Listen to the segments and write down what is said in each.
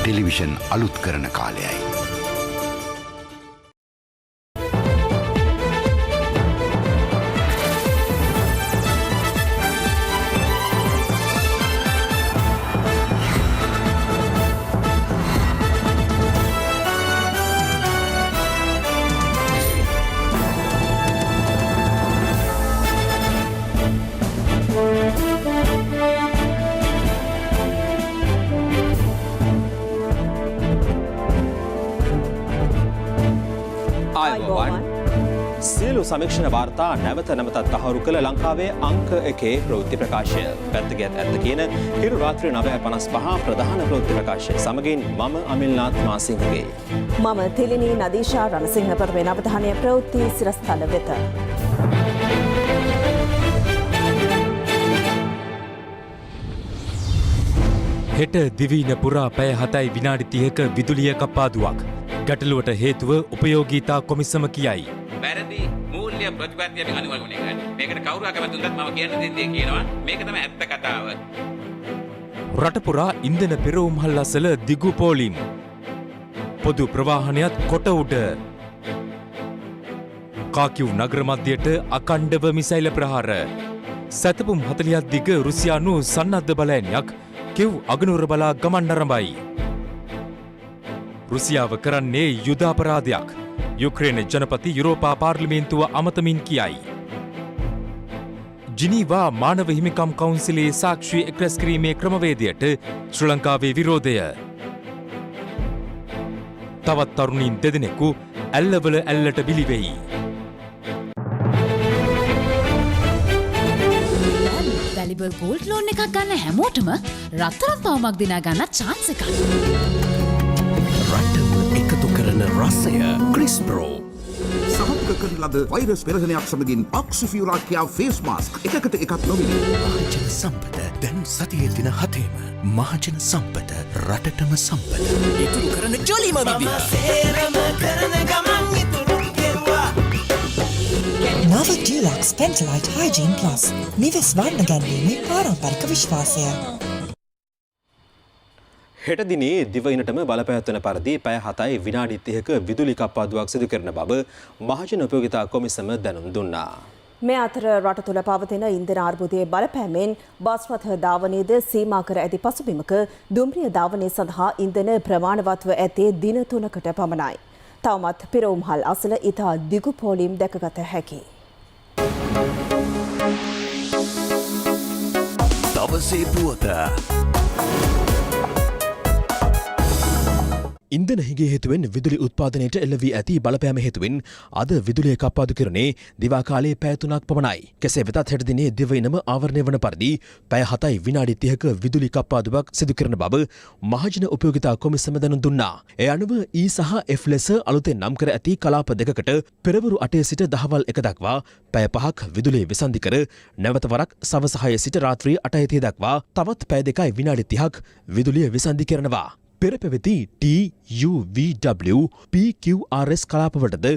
Television අලුත් කරන කාලයයි. සියලු සමීක්ෂණ වාර්තා නැවත නැවතත් තහවුරු කළ ලංකාවේ අංක 1 ප්‍රවෘත්ති ප්‍රකාශය. පැත්තගියත් ඇත්ත කියන හිරු රාත්‍රී 9:55 ප්‍රධාන ප්‍රවෘත්ති ප්‍රකාශය. සමගින් මම අමිල්නාත් මාසිංහගේ. මම තිලිනී නදීෂා රණසිංහ ප්‍රථම අවධානය ප්‍රවෘත්ති සිරස්තල වෙත. හෙට දිවයින පුරා පැය 7යි විනාඩි 30ක විදුලිය කප්පාදුවක්. ගැටලුවට හේතුව උපයෝගීතා කොමිසම කියයි. වැරදි මූල්‍ය ප්‍රතිපත්තිය අපි අනුවර්ගණය කරන්නේ. මේකට කවුරු අකමැති වුණත් මම කියන්න දෙන්නේ කියනවා. මේක තමයි ඇත්ත කතාව. රට පුරා ඉන්ධන පෙරවුම්හල් අසල දිගු පෝලිම්. පොදු ප්‍රවාහනයත් කොට උඩ. කාකිව් නගර මධ්‍යයට අකණ්ඩව මිසයිල ප්‍රහාර. සැතපුම් 40ක් දිග රුසියානු සන්නද්ධ බලයන්යක් කිව් අගනුවර බලා ගමන් නරඹයි. රුසියාව කරන්නේ යුද අපරාධයක්. යුක්‍රේන ජනපති යුරෝපා පාර්ලිමේන්තුව අමතමින් කියයි. ජිනීවා මානව හිමිකම් කවුන්සිලේ සාක්ෂි එක්රැස් කිරීමේ ක්‍රමවේදයට ශ්‍රී ලංකාවේ විරෝධය. තවත් තරුණීන් දෙදෙනෙකු ඇල්ලවල ඇල්ලට බිලිවෙයි. වැලිබල් ගෝල්ඩ් ලෝන් එකක් ගන්න හැමෝටම රත්තරන් පවුමක් දිනා ගන්න chance එකක්. රටම එකතු කරන රසය ක්‍රිස්ප්‍රෝ. සහතික කරන ලද වෛරස් පෙරහනයක් සමගින් ඔක්සිෆියුරාකියා ෆේස් මාස්ක් එකකට එකක් නොමිලි. මහජන සම්පත දැන් සතියේ දින 7ම මහජන සම්පත රටටම සම්පත. ඉතුරු කරන ජොලිම විදිය. සේරම කරන ගමන් ඉතුරු කෙරුවා. නව ඩිලක්ස් පෙන්ටලයිට් හයිජීන් ප්ලස් නිවෙස් වර්ණ ගැන්වීමේ පාරම්පරික විශ්වාසය. හෙට දිනේ දිවයිනටම බලපැවැත්වෙන පරිදි පැය 7යි විනාඩි 30ක විදුලි කප්පාදුවක් සිදු කරන බව මහජන උපයෝගිතා කොමිසම දැනුම් දුන්නා. මේ අතර රට තුළ පවතින ඉන්ධන අර්බුදයේ බලපෑමෙන් බස් රථ ධාවනයේද සීමා කර ඇති පසුබිමක දුම්රිය ධාවනය සඳහා ඉන්ධන ප්‍රමාණවත්ව ඇත්තේ දින 3කට පමණයි. තවමත් පිරවුම්හල් අසල ඉතා දිගු පෝලිම් දැකගත හැකියි. දවසේ පුවත. ඉන්ධන හිගේ හේතුවෙන් විදුලි උත්පාදනයට එල්ල වී ඇති බලපෑම හේතුවෙන් අද විදුලිය කප්පාදු කරන්නේ දිවා කාලයේ පැය 3ක් පමණයි. කෙසේ වෙතත් හෙට දිනේ දිවයිනම ආවරණය වන පරිදි පැය 7යි විනාඩි 30ක විදුලි කප්පාදුවක් සිදු කරන බව මහජන උපයෝගිතා කොමිසම දැනුම් දුන්නා. ඒ අනුව E සහ F ලෙස අලුතෙන් නම් කර ඇති කලාප දෙකකට පෙරවරු 8 සිට දහවල් 1 දක්වා පැය 5ක් විදුලිය විසන්ධි කර නැවත වරක් සවස 6 සිට රාත්‍රී 8 දක්වා තවත් පැය 2යි විනාඩි 30ක් විදුලිය විසන්ධි කරනවා. පෙර පැවති TUVW PQRS කලාපවලටද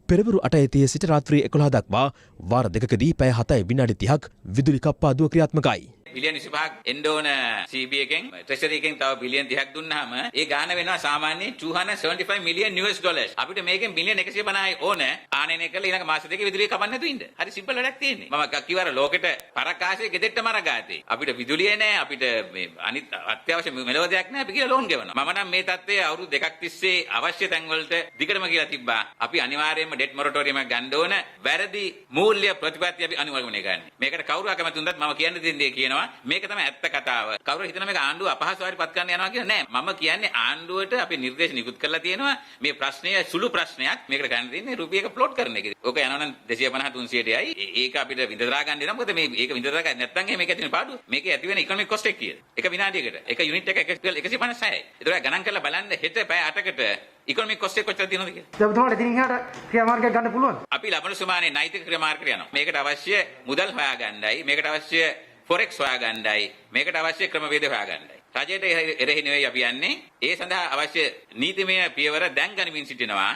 පෙරවරු 8 සිට රාත්‍රී 11 දක්වා වාර දෙකකදී පැය 7යි විනාඩි 30ක් විදුලි කප්පාදුව ක්‍රියාත්මකයි. බිලියන් 25ක් එන්න ඕන CB එකෙන් ට්‍රෙෂරි එකෙන් තව බිලියන් 30ක් දුන්නාම ඒ ගාණ වෙනවා සාමාන්‍යයෙන් 275 මිලියන් US ඩොලර්ස්. අපිට මේකෙන් බිලියන් 150යි ඕන ආනයනය කරලා ඊළඟ මාස දෙකේ විදුලිය කපන්න නැතුව ඉන්න. හරි සිම්පල් වැඩක් තියෙන්නේ. මම කිව්වර ලෝකෙට පරකාසේ ගෙදෙට්ට මරගාතේ. අපිට විදුලිය නැහැ. අපිට මේ අනිත් අත්‍යවශ්‍ය මෙලව දෙයක් නැහැ. අපි කියලා ලෝන් ගෙවනවා. මම නම් මේ තත්ත්වයේ අවුරුදු දෙකක් තිස්සේ අවශ්‍ය තැන් වලට දිගටම කියලා තිබ්බා. අපි අනිවාර්යයෙන්ම ඩෙට් මොරටෝරියමක් ගන්න ඕන. වැරදි මූල්‍ය ප්‍රතිපත්තිය අපි අනුවර්ගණය කරන්නේ. මේකට කවුරු අකමැති වුණත් මම කියන්න දෙන්නේ කියනවා. මේක තමයි ඇත්ත කතාව. කවුරු හිතන මේක ආණ්ඩුව අපහසුතාවයට පත් කරන්න යනවා කියලා නෑ. මම කියන්නේ ආණ්ඩුවට අපි නිර්දේශ නිකුත් කරලා තියෙනවා. මේ ප්‍රශ්නය සුළු ප්‍රශ්නයක්. මේකට ගන්න දෙන්නේ රුපියක ප්ලොට් කරන එක. ඕක යනවා නම් 250 300ටයි. ඒක අපිට විඳදරා ගන්න දෙනවා. මොකද මේ ඒක විඳදරා ගන්න නැත්නම් එහෙම මේක ඇති වෙන පාඩුව. මේකේ ඇති වෙන ඉකොනොමික් කොස්ට් එක කීයද? එක විනාඩියකට. එක යුනිට් එක 156යි. ඒතර ගණන් කරලා බලන්න හෙට පැය 8කට ඉකොනොමික් කොස්ට් එක කොච්චර තියෙනවද කියලා. දැන් ඔතනට ඉතින් එහාට ක්‍රියාමාර්ගයක් ගන්න පුළුවන්. අපි ලබන සුමානේ නෛතික ක්‍රියාමාර්ගයට යනවා. මේකට අවශ්‍ය මුදල් හොයාගන්නයි. මේකට අවශ්‍ය ෆොරෙක්ස් හොයාගන්නයි. මේකට අවශ්‍ය ක්‍රමවේද හොයාගන්නයි. රජයට එරෙහි නෙවෙයි අපි යන්නේ. ඒ සඳහා අවශ්‍ය නීතිමය පියවර දැන් ගනිමින් සිටිනවා.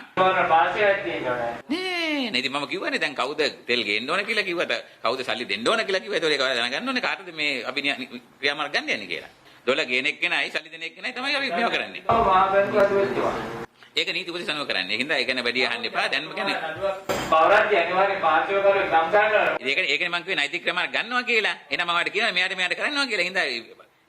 නේ ඉතින් මම කිව්වනේ දැන් කවුද තෙල් ගේන්න ඕන කියලා කිව්වට කවුද සල්ලි දෙන්න ඕන කියලා කිව්වා. ඒතකොට ඒක දැනගන්න ඕනේ කාටද මේ අපි ක්‍රියාමාර්ග ගන්න යන්නේ කියලා. ඩොලර් ගේන එක්කෙනයි සල්ලි දෙන එක්කෙනයි තමයි අපි මේව කරන්නේ. ඒක නීති උපදෙසනුව කරන්නේ. ඒකින්ද ඒක ගැන වැඩි අහන්න එපා. දැන්ම කියන්නේ පවරාදී අනිවාර්යෙන් පාර්ශව කරුවෙක් නම් ගන්නවා. ඒකනේ මම කිව්වේ නෛතික ක්‍රම ගන්නවා කියලා. එහෙනම් මම ඔයාලට කියනවා මෙයාට කරනවා කියලා. හින්දා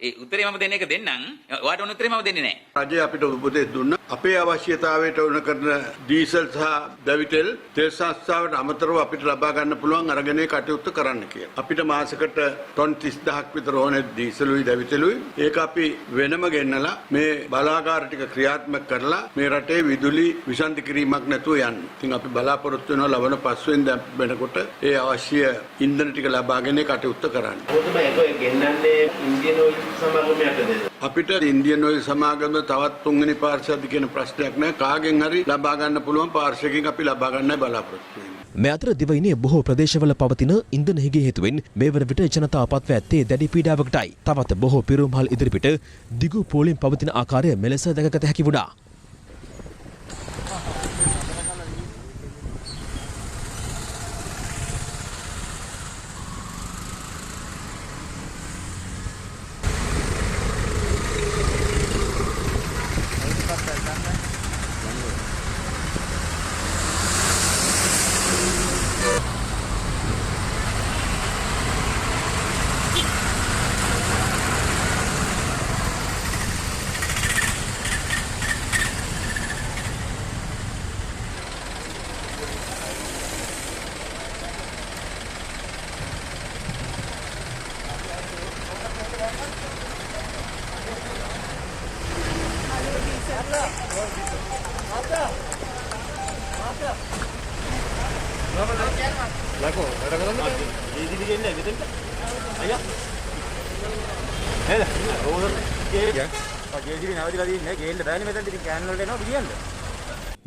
ඒ උත්තරේ මම දෙන එක දෙන්නම්. ඔයාට ඕන උත්තරේ මම දෙන්නේ නැහැ. රජය අපිට උපදෙස් දුන්නා. අපේ අවශ්‍යතාවයට ඕන කරන ඩීසල් සහ දැවිතෙල් තෙල් සංස්ථාවට අමතරව අපිට ලබා ගන්න පුළුවන් අරගෙන කටයුතු කරන්න කියලා. අපිට මාසෙකට ටොන් 30000ක් විතර ඕනේ ඩීසලුයි දැවිතෙලුයි. ඒක අපි වෙනම ගෙන්නලා මේ බලාගාර ටික ක්‍රියාත්මක කරලා මේ රටේ විදුලි විසන්ධි කිරීමක් නැතුව යන්න. ඉතින් අපි බලාපොරොත්තු වෙනවා ලබන 5 වෙනිදා වෙනකොට ඒ අවශ්‍ය ඉන්ධන ටික ලබාගෙන කටයුතු කරන්න. කොහොමද ඒක ගෙන්නන්නේ ඉන්දියන් ඔයිල් සමාගමයටද? අපිට ඉන්දියන් ඔයිල් සමාගම තවත් තුන්වෙනි පාර්ශ්වයක්ද කියන ප්‍රශ්නයක් නැහැ. කාගෙන් හරි ලබා ගන්න පුළුවන් පාර්ශ්වයකින් අපි ලබා ගන්නයි බලාපොරොත්තු වෙන්නේ. මේ අතර දිවයිනේ බොහෝ ප්‍රදේශවල පවතින ඉන්ධන හිගේ හේතුවෙන් මේ වන විට ජනතාව පත්ව ඇත්තේ දැඩි පීඩාවකටයි. තවත් බොහෝ පිරුම්හල් ඉදිරිපිට දිගු පෝලිම් පවතින ආකාරය මෙලෙස දැකගත හැකි වුණා.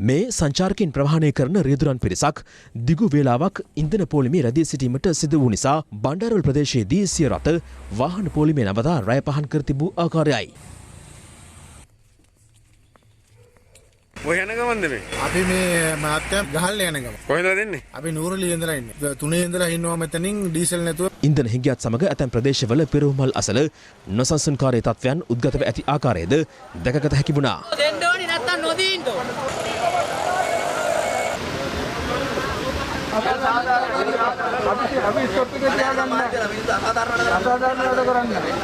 මේ සංචාරකින් ප්‍රවාහනය කරන රියදුරන් පිරිසක් දිගු වේලාවක් ඉන්ධන පෝලිමේ රැඳී සිටීමට සිදු වූ නිසා බණ්ඩාරවල ප්‍රදේශයේදී සිය රථ වාහන පෝලිමේ නවතා රැය පහන් කර තිබූ ආකාරයයි. ඔය යන ගමන්ද මේ? අපි මේ මාත්‍ය ගහල්ල යන ගම. කොහෙද දෙන්නේ? අපි නූරලි ඉඳලා ඉන්නේ. තුනේ ඉඳලා ඉන්නවා මෙතනින් ඩීසල් නැතුව. ඉන්ධන හිඟියත් සමග ඇතැම් ප්‍රදේශවල පෙරහුමල් අසල නොසන්සුන්කාරී තත්ත්වයන් උද්ගතව ඇති ආකාරයද දැකගත හැකි වුණා. දෙන්න ඕනි නැත්තම් නොදීන්න ඕන.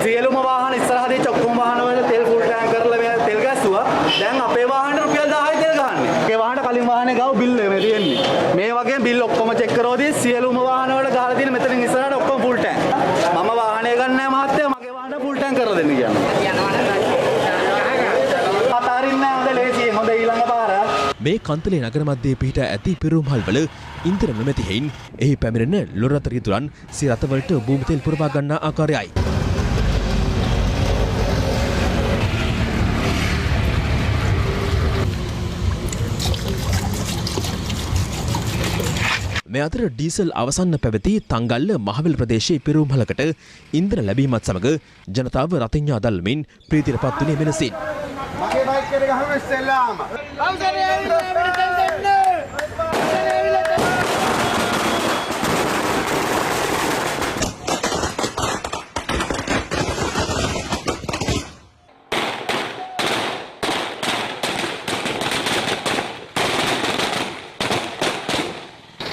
සියලුම වාහන ඉස්සරහදී ඔක්කොම වාහන වල තෙල් ෆුල් ටැංක් කරලා මේ තෙල් ගැස්සුවා. දැන් අපේ වාහනට රුපියල් 1000යි තෙල් ගහන්නේ. ඒ වාහනට කලින් වාහනේ ගාව බිල් මේ තියෙන්නේ. මේ වගේ බිල් ඔක්කොම චෙක් කරවදී සියලුම වාහන වල ගහලා තියෙන මෙතනින් ඉස්සරහට ඔක්කොම ෆුල් ටැංක්. මම වාහනේ ගන්න නැහැ මහත්තයා. මගේ වාහන ෆුල් ටැංක් කරලා දෙන්න කියන්නේ. අතාරින්න හොඳ ලේසි හොඳ ඊළඟ පාර. මේ කන්තලේ නගර මැදේ පිහිට ඇති පිරුම්හල්වල ඉන්ධන නොමැති හේයින් එහි පැමිණෙන ලොරත රියදුරන් සිය රථවලට භූමි තෙල් පුරවා ගන්නා ආකාරයයි. මේ අතර ඩීසල් අවසන්න පැවති තංගල්ල මහවිල ප්‍රදේශයේ පිරුම්හලකට ඉන්ධන ලැබීමත් සමග ජනතාව රතිඤ්ඤා දල්මින් ප්‍රීතියටපත් වුණේ මෙලෙසින්. මගේ බයික් එකට ගහම ඉස්සෙල්ලාම. අවසරය ඇවිල්ලා අපිට තෙල් දෙන්න.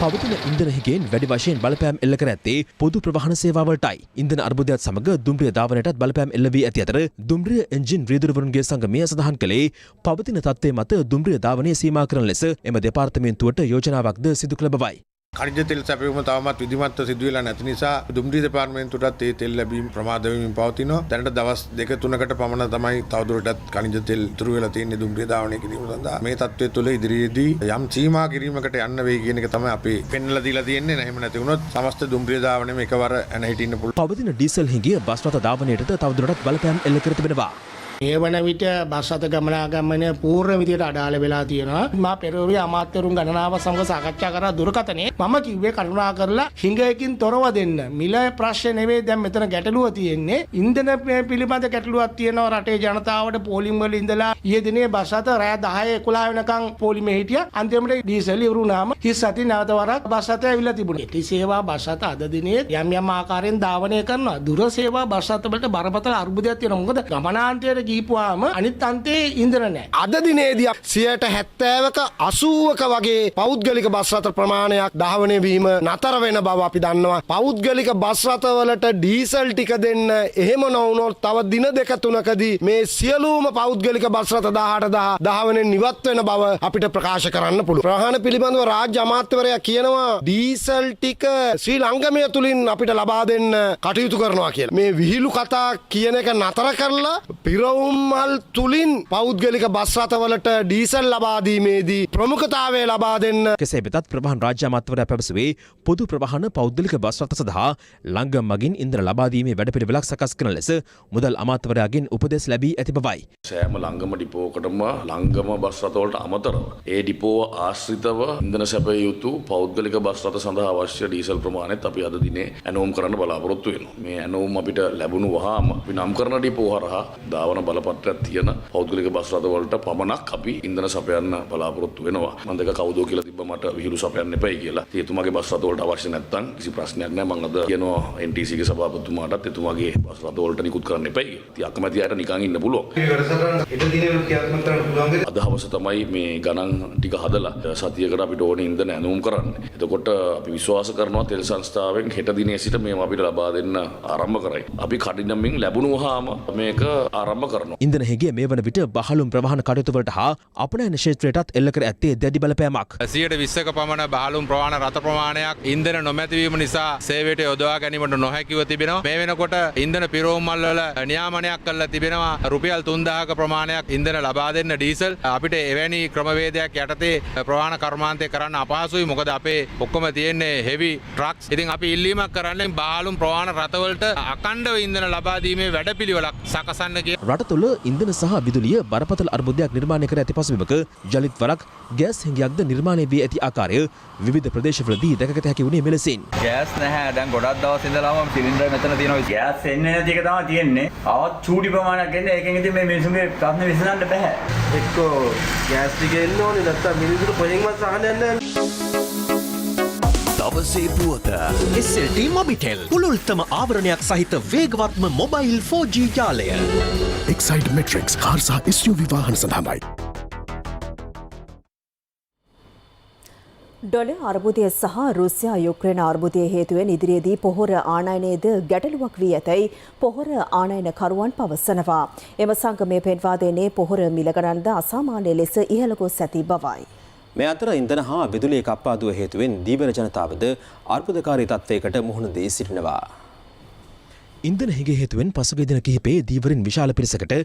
පවතින ඉන්ධන හිගෙන් වැඩි වශයෙන් බලපෑම් එල්ල කර ඇත්තේ පොදු ප්‍රවාහන සේවාවලටයි. ඉන්ධන අර්බුදයත් සමග දුම්රිය ධාවනයටත් බලපෑම් එල්ල වී ඇති අතර දුම්රිය එන්ජින් රියදුරවරුන්ගේ සංගමය සඳහන් කළේ පවතින තත්ත්වයේ මත දුම්රිය ධාවනය සීමා කරන ලෙස එම දෙපාර්තමේන්තුවට යෝජනාවක්ද සිදු කළ බවයි. කනිජ තෙල් සැපයුම තවමත් විධිමත්ව සිදු වෙලා නැති නිසා දුම්රිය දෙපාර්තමේන්තුවටත් ඒ තෙල් ලැබීම ප්‍රමාද වෙමින් පවතිනවා. දැනට දවස් 2-3කට පමණ තමයි තවදුරටත් කනිජ තෙල් ඉතුරු වෙලා තියෙන්නේ දුම්රිය ධාවනය කිරීම සඳහා. මේ තත්ත්වය තුළ ඉදිරියේදී යම් සීමා කිරීමකට යන්න වෙයි කියන එක තමයි අපි පෙන්වලා දීලා තියෙන්නේ. එහෙම නැති වුණොත් සමස්ත දුම්රිය ධාවනයම එකවර ඇන හිටින්න පුළුවන්. පවතින ඩීසල් හිඟිය බස් රථ ධාවනයටද තවදුරටත් බලපෑම් එල්ල කර තිබෙනවා. ඒ වන විට බස් රථ ගමනාගමනය පූර්ණ විදියට අඩාල වෙලා තියෙනවා. මා පෙරවරු අමාත්‍යවරුන් ගණනාව සමග සාකච්ඡා කරා දුරකථනයේ මම කිව්වේ කරුණා කරලා හිඟයකින් තොරව දෙන්න. මිල ප්‍රශ්න නෙවෙයි දැන් මෙතන ගැටලුව තියෙන්නේ. ඉන්ධන පිළිබඳ ගැටලුවක් තියෙනවා රටේ ජනතාවට පෝලිම් වල ඉඳලා ඊයේ දිනේ බස් රථ රෑ 10 11 වෙනකන් පෝලිමේ හිටියා. අන්තිමට ඩීසල් ඉවරු වුණාම හිස් අතින් නැවත වරක් බස් රථය ඇවිල්ලා තිබුණා. ඒටි සේවා බස් රථ අද දිනේ යම් ආකාරයෙන් ධාවනය කරනවා. දුර සේවා බස් රථ වලට බරපතල අර්බුදයක් තියෙනවා. මොකද ගමනාන්තයට ගිහිපුවාම අනිත් අන්තයේ ඉන්ධන නැහැ. අද දිනේදී 70%ක 80ක වගේ පෞද්ගලික බස් රථ ප්‍රමාණයක් ධාවනය වීම නතර වෙන බව අපි දන්නවා. පෞද්ගලික බස් රථ වලට ඩීසල් ටික දෙන්න එහෙම නොවුනොත් තව දින දෙක තුනකදී මේ සියලුම පෞද්ගලික බස් රථ 18000 ධාවනයෙන් ඉවත් වෙන බව අපිට ප්‍රකාශ කරන්න පුළුවන්. ප්‍රහාණ පිළිබඳව රාජ්‍ය අමාත්‍යවරයා කියනවා ඩීසල් ටික ශ්‍රී ලංකමය තුලින් අපිට ලබා දෙන්න කටයුතු කරනවා කියලා. මේ විහිළු කතා කියන එක නතර කරලා පිරවුම්මල් තුලින් පෞද්ගලික බස් රථවලට ඩීසල් ලබා දීමේදී ප්‍රමුඛතාවය ලබා දෙන්න. කෙසේ වෙතත් ප්‍රවාහන රාජ්‍ය අමාත්‍යවරයා පැවසුවේ පොදු ප්‍රවාහන පෞද්ගලික බස් රථ සඳහා ලංගම් මගින් ඉන්ධන ලබා දීමේ වැඩපිළිවෙලක් සකස් කරන ලෙස මුදල් අමාත්‍යවරයාගෙන් උපදෙස් ලැබී ඇති බවයි. සෑම ලංගම ඩිපෝකටම ලංගම බස් රථවලට අමතරව ඒ ඩිපෝව ආශ්‍රිතව ඉන්ධන සැපය යුතු පෞද්ගලික බස් රථ සඳහා අවශ්‍ය ඩීසල් ප්‍රමාණයත් අපි අද දිනේ ඇනවුම් කරන්න බලාපොරොත්තු වෙනවා. මේ ඇනවුම් අපිට ලැබුණු වහාම අපි නම් කරන ඩිපෝ හරහා ධාවන බලපත්‍රයක් තියෙන පෞද්ගලික බස් රථ වලට පමණක් අපි ඉන්ධන සපයන්න බලාපොරොත්තු වෙනවා. මම දෙක කවුදෝ කියලා තිබ්බ මට විහිළු සපයන්න එපයි කියලා. එතුමාගේ බස් රථ වලට අවශ්‍ය නැත්නම් කිසි ප්‍රශ්නයක් නැහැ. මම අද කියනවා NTC ගේ සභාපතිතුමාටත් එතුමාගේ බස් රථ වලට නිකුත් කරන්න එපයි. ඉතින් අකමැති අයට නිකන් ඉන්න පුළුවන්. අද හවස තමයි මේ ගණන් ටික හදලා සතියකට අපිට ඕනේ ඉන්ධන ඇනවුම් කරන්න. එතකොට අපි විශ්වාස කරනවා තෙල් සංස්ථාවෙන් හෙට දිනේ සිට මේව අපිට ලබා දෙන්න ආරම්භ කරයි. අපි කඩිනමින් ලැබුණු වහාම මේක ආරම්භ කරනවා. ඉන්ධන හිගිය මේ වන විට බහලුම් ප්‍රවාහන කටයුතු වලට හා අපනයන ක්ෂේත්‍රයටත් එල්ල කර ඇත්තේ දැඩි බලපෑමක්. 120ක පමණ බහලුම් ප්‍රවාහන රථ ප්‍රමාණයක් ඉන්ධන නොමැතිවීම නිසා සේවයට යොදවා ගැනීමට නොහැකිව තිබෙනවා. මේ වෙනකොට ඉන්ධන පිරවුම් මල් වල නියාමනයක් කරලා තිබෙනවා. රුපියල් 3000ක ප්‍රමාණයක් ඉන්ධන ලබා දෙන්න ඩීසල්. අපිට එවැනි ක්‍රමවේදයක් යටතේ ප්‍රවාහන කර්මාන්තය කරන්න අපහසුයි. මොකද අපේ ඔක්කොම තියෙන්නේ හෙවි ට්‍රක්ස්. ඉතින් අපි ඉල්ලීමක් කරන්නේ බහලුම් ප්‍රවාහන රථවලට අඛණ්ඩව ඉන්ධන ලබා දීමේ වැඩපිළිවෙලක් සකසන්න කියලා. රට තුළ ඉන්ධන සහ විදුලිය බරපතල අර්බුදයක් නිර්මාණය කර ඇති පසුබිමක ජලිත් වරක් ගෑස් හිඟයක්ද නිර්මාණය වී ඇති ආකාරය විවිධ ප්‍රදේශවලදී දැකගත හැකි වුණේ මෙලෙසින්. ගෑස් නැහැ. දැන් ගොඩක් දවස් ඉඳලාම සිලින්ඩර් මෙතන තියෙනවා. ගෑස් එන්නේ නැති එක තමයි තියෙන්නේ. ආවත් චූටි ප්‍රමාණයක් එන්නේ. ඒකෙන් ඉතින් මේ මිනිසුන්ගේ ප්‍රශ්න විසඳන්න බෑ. එක්කෝ ගෑස් ටික එන්න ඕනේ නැත්තම් මිනිසුන්ට කොහෙන්වත් සහනයක් නැහැ. දවසේ පුවත SLT මොබිටෙල් පුළුල්තම ආවරණයක් සහිත වේගවත්ම මොබයිල් 4G ජාලය. එක්සයිඩ් මෙට්‍රික්ස් කාර් සහ SUV වාහන සඳහායි. ඩොලර් අර්බුදය සහ රුසියා යුක්‍රේන අර්බුදය හේතුවෙන් ඉදිරියේදී පොහොර ආනයනයේද ගැටලුවක් වී ඇතැයි පොහොර ආනයනකරුවන් පවසනවා. එම සංගමය පෙන්වා දෙන්නේ පොහොර මිල ගණන්ද අසාමාන්‍ය ලෙස ඉහළ ගොස් ඇති බවයි. මේ අතර ඉන්ධන හා විදුලිය කප්පාදුව හේතුවෙන් දීවර ජනතාවද අර්බුදකාරී තත්ත්වයකට මුහුණ දී සිටිනවා. ඉන්ධන හිගේ හේතුවෙන් පසුගිය දින කිහිපේ දීවරින් විශාල පිරිසකට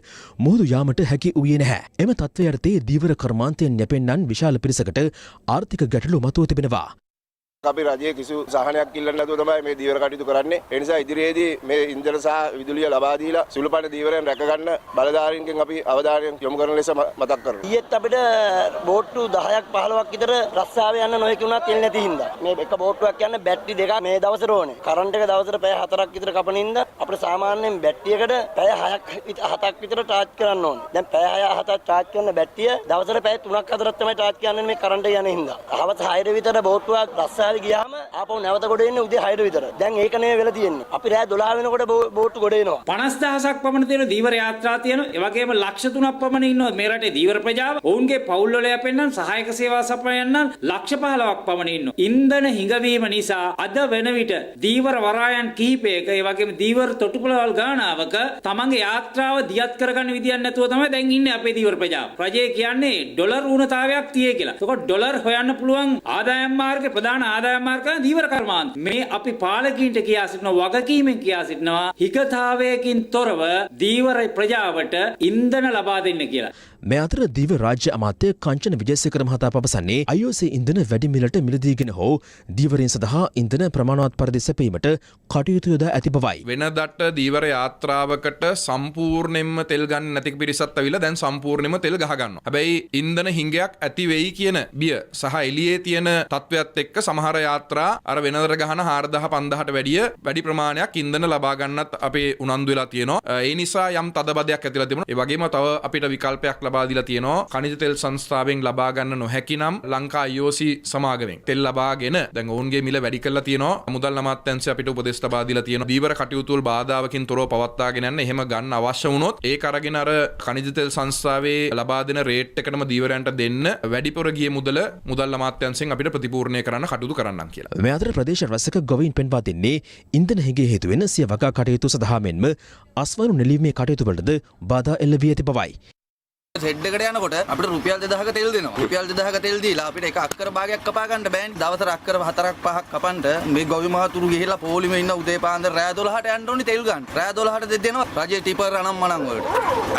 මුහුදු යාමට හැකි වූයේ නැහැ. එම තත්ත්වය යටතේ දීවර කර්මාන්තයෙන් යැපෙන්නන් විශාල පිරිසකට ආර්ථික ගැටලු මතුව තිබෙනවා. අපි රජයේ කිසි සහනයක් ඉල්ලන්නේ නැතුව තමයි මේ දීවර කටයුතු කරන්නේ. ඒ නිසා ඉදිරියේදී මේ ඉන්ධන සහ විදුලිය ලබා දීලා සුළුපණ දීවරයන් රැක ගන්න බලධාරීන්ගෙන් අපි අවධානය යොමු කරන ලෙස මතක් කරනවා. ඊයේත් අපිට බෝට්ටු 10ක් 15ක් විතර රස්සාවේ යන්න නොහැකි වුණා තෙල් නැති හින්දා. මේ එක බෝට්ටුවක් යන බැටරි දෙකක් මේ දවසට ඕනේ. කරන්ට් එක දවසට පැය 4ක් විතර කපන හින්දා අපිට සාමාන්‍යයෙන් බැටරියකට පැය 7ක් විතර charge කරන්න ඕනේ. දැන් පැය 6-7ක් charge කරන බැටරිය දවසට පැය 3ක් 4ක් තමයි charge කරන්නේ මේ කරන්ට් එක යන හින්දා. හවස 6 විතර බෝට්ටුවක් රස්සාවේ ගියාම ආපහු නැවත ගොඩ එන්නේ උදේ 6 විතර. දැන් ඒක නෙවෙයි වෙලා තියෙන්නේ. අපි රෑ 12 වෙනකොට බෝට්ටු ගොඩ එනවා. 50000ක් පමණ තියෙන දීවර යාත්‍රා තියෙනවා. ඒ වගේම ලක්ෂ 3ක් පමණ ඉන්නවා මේ රටේ දීවර ප්‍රජාව. ඔවුන්ගේ පවුල් වල යැපෙන්නන් සහායක සේවා සපයන්නන් ලක්ෂ 15ක් පමණ ඉන්නවා. ඉන්ධන හිඟවීම නිසා අද වෙන විට දීවර වරායන් කිහිපයක ඒ වගේම දීවර තොටුපළවල් ගානාවක තමන්ගේ යාත්‍රාව දියත් කරගන්න විදියක් නැතුව තමයි දැන් ඉන්නේ අපේ දීවර ප්‍රජාව. රජය කියන්නේ ඩොලර් ඌනතාවයක් තියේ කියලා. ඒකෝ ඩොලර් හොයන්න පුළුවන් ආදායම් මාර්ගයේ ප්‍රධාන ආදායම් මාර්ග දීවර කර්මාන්ත. මේ අපි පාලකීන්ට කියා සිටිනවා වගකීමෙන් කියා සිටිනවා හිගතාවයකින් තොරව දීවර ප්‍රජාවට ඉන්ධන ලබා දෙන්න කියලා. මේ අතර දිව රාජ්‍ය අමාත්‍ය කංචන විජේසේකර මහතා පවසන්නේ IOC ඉන්ධන වැඩි මිලට මිලදීගෙන හෝ දීවරයන් සඳහා ඉන්ධන ප්‍රමාණවත් පරිදි සැපීමට කටයුතු යොදා ඇති බවයි. වෙනදට දීවර යාත්‍රාවකට සම්පූර්ණයෙන්ම තෙල් ගන්න නැති පිරිසත් ඇවිල්ලා දැන් සම්පූර්ණයෙන්ම තෙල් ගහ ගන්නවා. හැබැයි ඉන්ධන හිඟයක් ඇති වෙයි කියන බිය සහ එළියේ තියෙන තත්වයක් එක්ක සමහර යාත්‍රා අර වෙනදට ගහන 4000 5000ට වැඩි ප්‍රමාණයක් ඉන්ධන ලබා ගන්නත් අපේ උනන්දු වෙලා තියෙනවා. ඒ නිසා යම් තදබදයක් ඇතිලා තිබුණා. ඒ වගේම තව අපිට විකල්පයක් ලබා දීලා තියෙනවා. khනිජ තෙල් සංස්ථාවෙන් ලබා ගන්න නොහැකි නම් ලංකා IOC සමාගමෙන් තෙල් ලබාගෙන දැන් ඔවුන්ගේ මිල වැඩි කරලා තියෙනවා. මුදල් අමාත්‍යාංශය අපිට උපදෙස් ලබා දීලා තියෙනවා. දීවර කටයුතු වල බාධාවකින් තොරව පවත්වාගෙන යන්න එහෙම ගන්න අවශ්‍ය වුණොත් ඒක අරගෙන අර khනිජ තෙල් සංස්ථාවේ ලබා දෙන රේට් එකටම දීවරයන්ට දෙන්න වැඩිපුර ගිය මුදල් අමාත්‍යාංශයෙන් අපිට ප්‍රතිපූර්ණය කරන්න කටයුතු කරන්නම් කියලා. මේ අතර ප්‍රදේශ රැසක ගොවීන් පෙන්වා දෙන්නේ ඉන්ධන හිඟේ හේතුවෙන් සිය වගා කටයුතු සඳහා මෙන්ම අස්වනු නෙලීමේ කටයුතු වලද බාධා එල්ල වී ඇති බවයි. සෙඩ් එකට යනකොට අපිට රුපියල් 2000ක තෙල් දෙනවා. රුපියල් 2000ක තෙල් දීලා අපිට එක අක්කර භාගයක් කපා ගන්න බෑනේ. දවසට අක්කර 4ක් 5ක් කපන්න මේ ගොවි මහතුරු ගිහිලා පොලිමේ ඉන්න උදේ පාන්දර රෑ 12ට යන්න ඕනි තෙල් ගන්න. රෑ 12ට දෙනවා රජයේ ටිපර් අනම් මනම් වලට.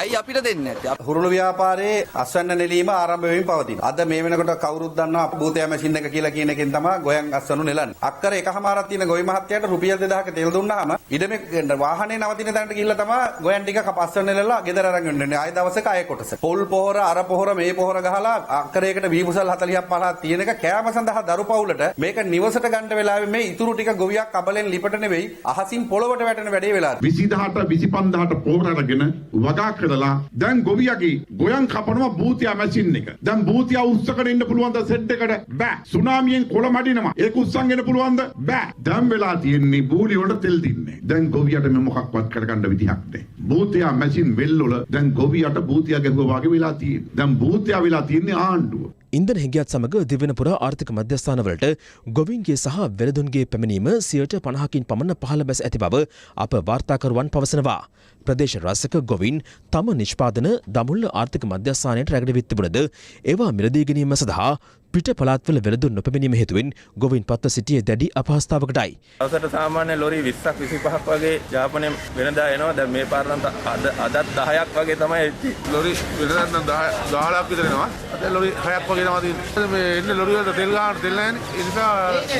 අයි අපිට දෙන්නේ නැත්තේ. හුරුළු ව්‍යාපාරයේ අස්වැන්න නෙලීම ආරම්භ වෙමින් පවතින. අද මේ වෙනකොට කවුරුත් දන්නවා අපබූතයා මැෂින් එක කියලා කියන එකෙන් තමයි ගොයන් අස්වැන්නු නෙලන්නේ. අක්කර එකමාරක් තියෙන ගොවි මහත්තයාට රුපියල් 2000ක තෙල් දුන්නාම ඉඩමේ වාහනේ නවතින තැනට ගිහිල්ලා තමයි ගොයන් ටික අස්වැන්න නෙලලා ගෙදර අරන් යන්නේ. ආය දවසක ආය කොටස. පොල් පොහොර අර පොහොර මේ පොහොර ගහලා අක්කරයකට වීපුසල් 40ක් 50ක් තියෙන එක කෑම සඳහා දරු පවුලට මේක නිවසට ගන්න වෙලාවේ මේ ඉතුරු ටික ගොවියක් අබලෙන් ලිපට නෙවෙයි අහසින් පොළවට වැටෙන වැඩේ වෙලා 20000ට 25000ට පොහොර අරගෙන වගා කරලා දැන් ගොවියගේ ගොයන් කපනවා බූතියා මැෂින් එක. දැන් බූතියා උස්සකට ඉන්න පුළුවන් ද සෙට් එකට බෑ. සුනාමියෙන් කොළ මඩිනවා. ඒක උස්සන් එන්න පුළුවන්ද බෑ. දැන් වෙලා තියෙන්නේ බූලි වලට තෙල් දින්නේ. දැන් ගොවියට මේ මොකක්වත් කරගන්න විදිහක් නැහැ. බූතියා මැෂින් වෙල් වල දැන් ගොවියට බූතියා ගැහුවා වගේ වෙලා තියෙන්නේ. දැන් බූතියා වෙලා තියෙන්නේ ආණ්ඩුව. ඉන්ධන හිඟයත් සමග දිවෙනපුර ආර්ථික මධ්‍යස්ථානවලට ගොවීන්ගේ සහ වෙළඳුන්ගේ පැමිණීම 50%කින් පමණ පහළ බැස ඇති බව අප වාර්තාකරුවන් පවසනවා. ප්‍රදේශ රාජ්‍යක ගොවීන් තම නිෂ්පාදන දමුල්ල ආර්ථික මධ්‍යස්ථානයට රැගෙන විත් තිබුණද ඒවා මිලදී ගැනීම සඳහා පිට පළාත්වල වෙළඳුන් නොපැමිණීම හේතුවෙන් ගොවීන් පත්ව සිටියේ දැඩි අපහසුතාවකටයි. අවසරට සාමාන්‍ය ලොරි 20ක් 25ක් වගේ යාපනයේ වෙනදා එනවා. දැන් මේ පාරට අදත් 10ක් වගේ තමයි එන්නේ. ලොරි වෙනදා 10ක් විතර එනවා. අද ලොරි 6ක් වගේ තමයි තියෙන්නේ. මේ එන්නේ ලොරි වලට තෙල් ගන්න තෙල් නැහැ. ඒ නිසා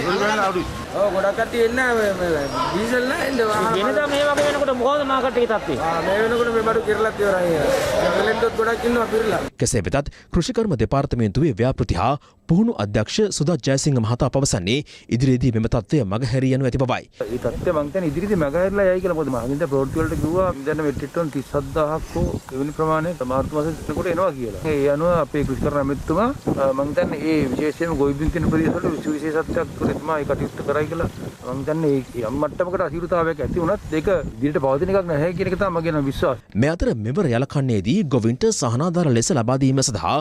ලොරි වල අඩුයි. ඔව් ගොඩක් කට්ටිය එන්නේ ඩීසල් නැහැ එන්නේ. වෙනදා මේ වගේ වෙනකොට මොකද මාකට් එකේ තත්ත්වය? මේ වෙනකොට මේ බඩු කිරලත් ඉවරයි. වෙලෙන්දොත් ගොඩක් ඉන්නවා පිරලා. කෙසේ වෙතත් කෘෂිකර්ම දෙපාර්තමේන්තුවේ ව්‍යාපෘතිහා පුහුණු අධ්‍යක්ෂ සුදත් ජයසිංහ මහතා පවසන්නේ ඉදිරියේදී මෙම තත්ත්වය මගහැරී යනු ඇති බවයි. මේ තත්ත්වය මං කියන්නේ ඉදිරියේදී මගහැරලා යයි කියලා. මොකද මම හින්දා ප්‍රෝඩ්ටි වලට කිව්වා දැන් මෙට්‍රික් ටන් 37000ක් හෝ එවැනි ප්‍රමාණයක් මාර්තු මාසෙට එනකොට එනවා කියලා. ඒ අනුව අපේ කෘෂිකර්ම අමාත්‍යතුමා මං දන්නේ මේ විශේෂයෙන්ම ගොවිබිම් කියන ප්‍රදේශවල විශේෂත්වයක් ප්‍රතිමා ඒ කටයුත්ත කරයි කියලා මං දන්නේ යම් මට්ටමකට අසීරුතාවයක් ඇති වුණත් ඒක ඉදිරියට පවතින එකක් නැහැ කියන එක තමයි මගේ විශ්වාසය. මේ අතර මෙවර යලකන්නේදී ගොවින්ට සහනාධාර ලෙස ලබා දීම සඳහා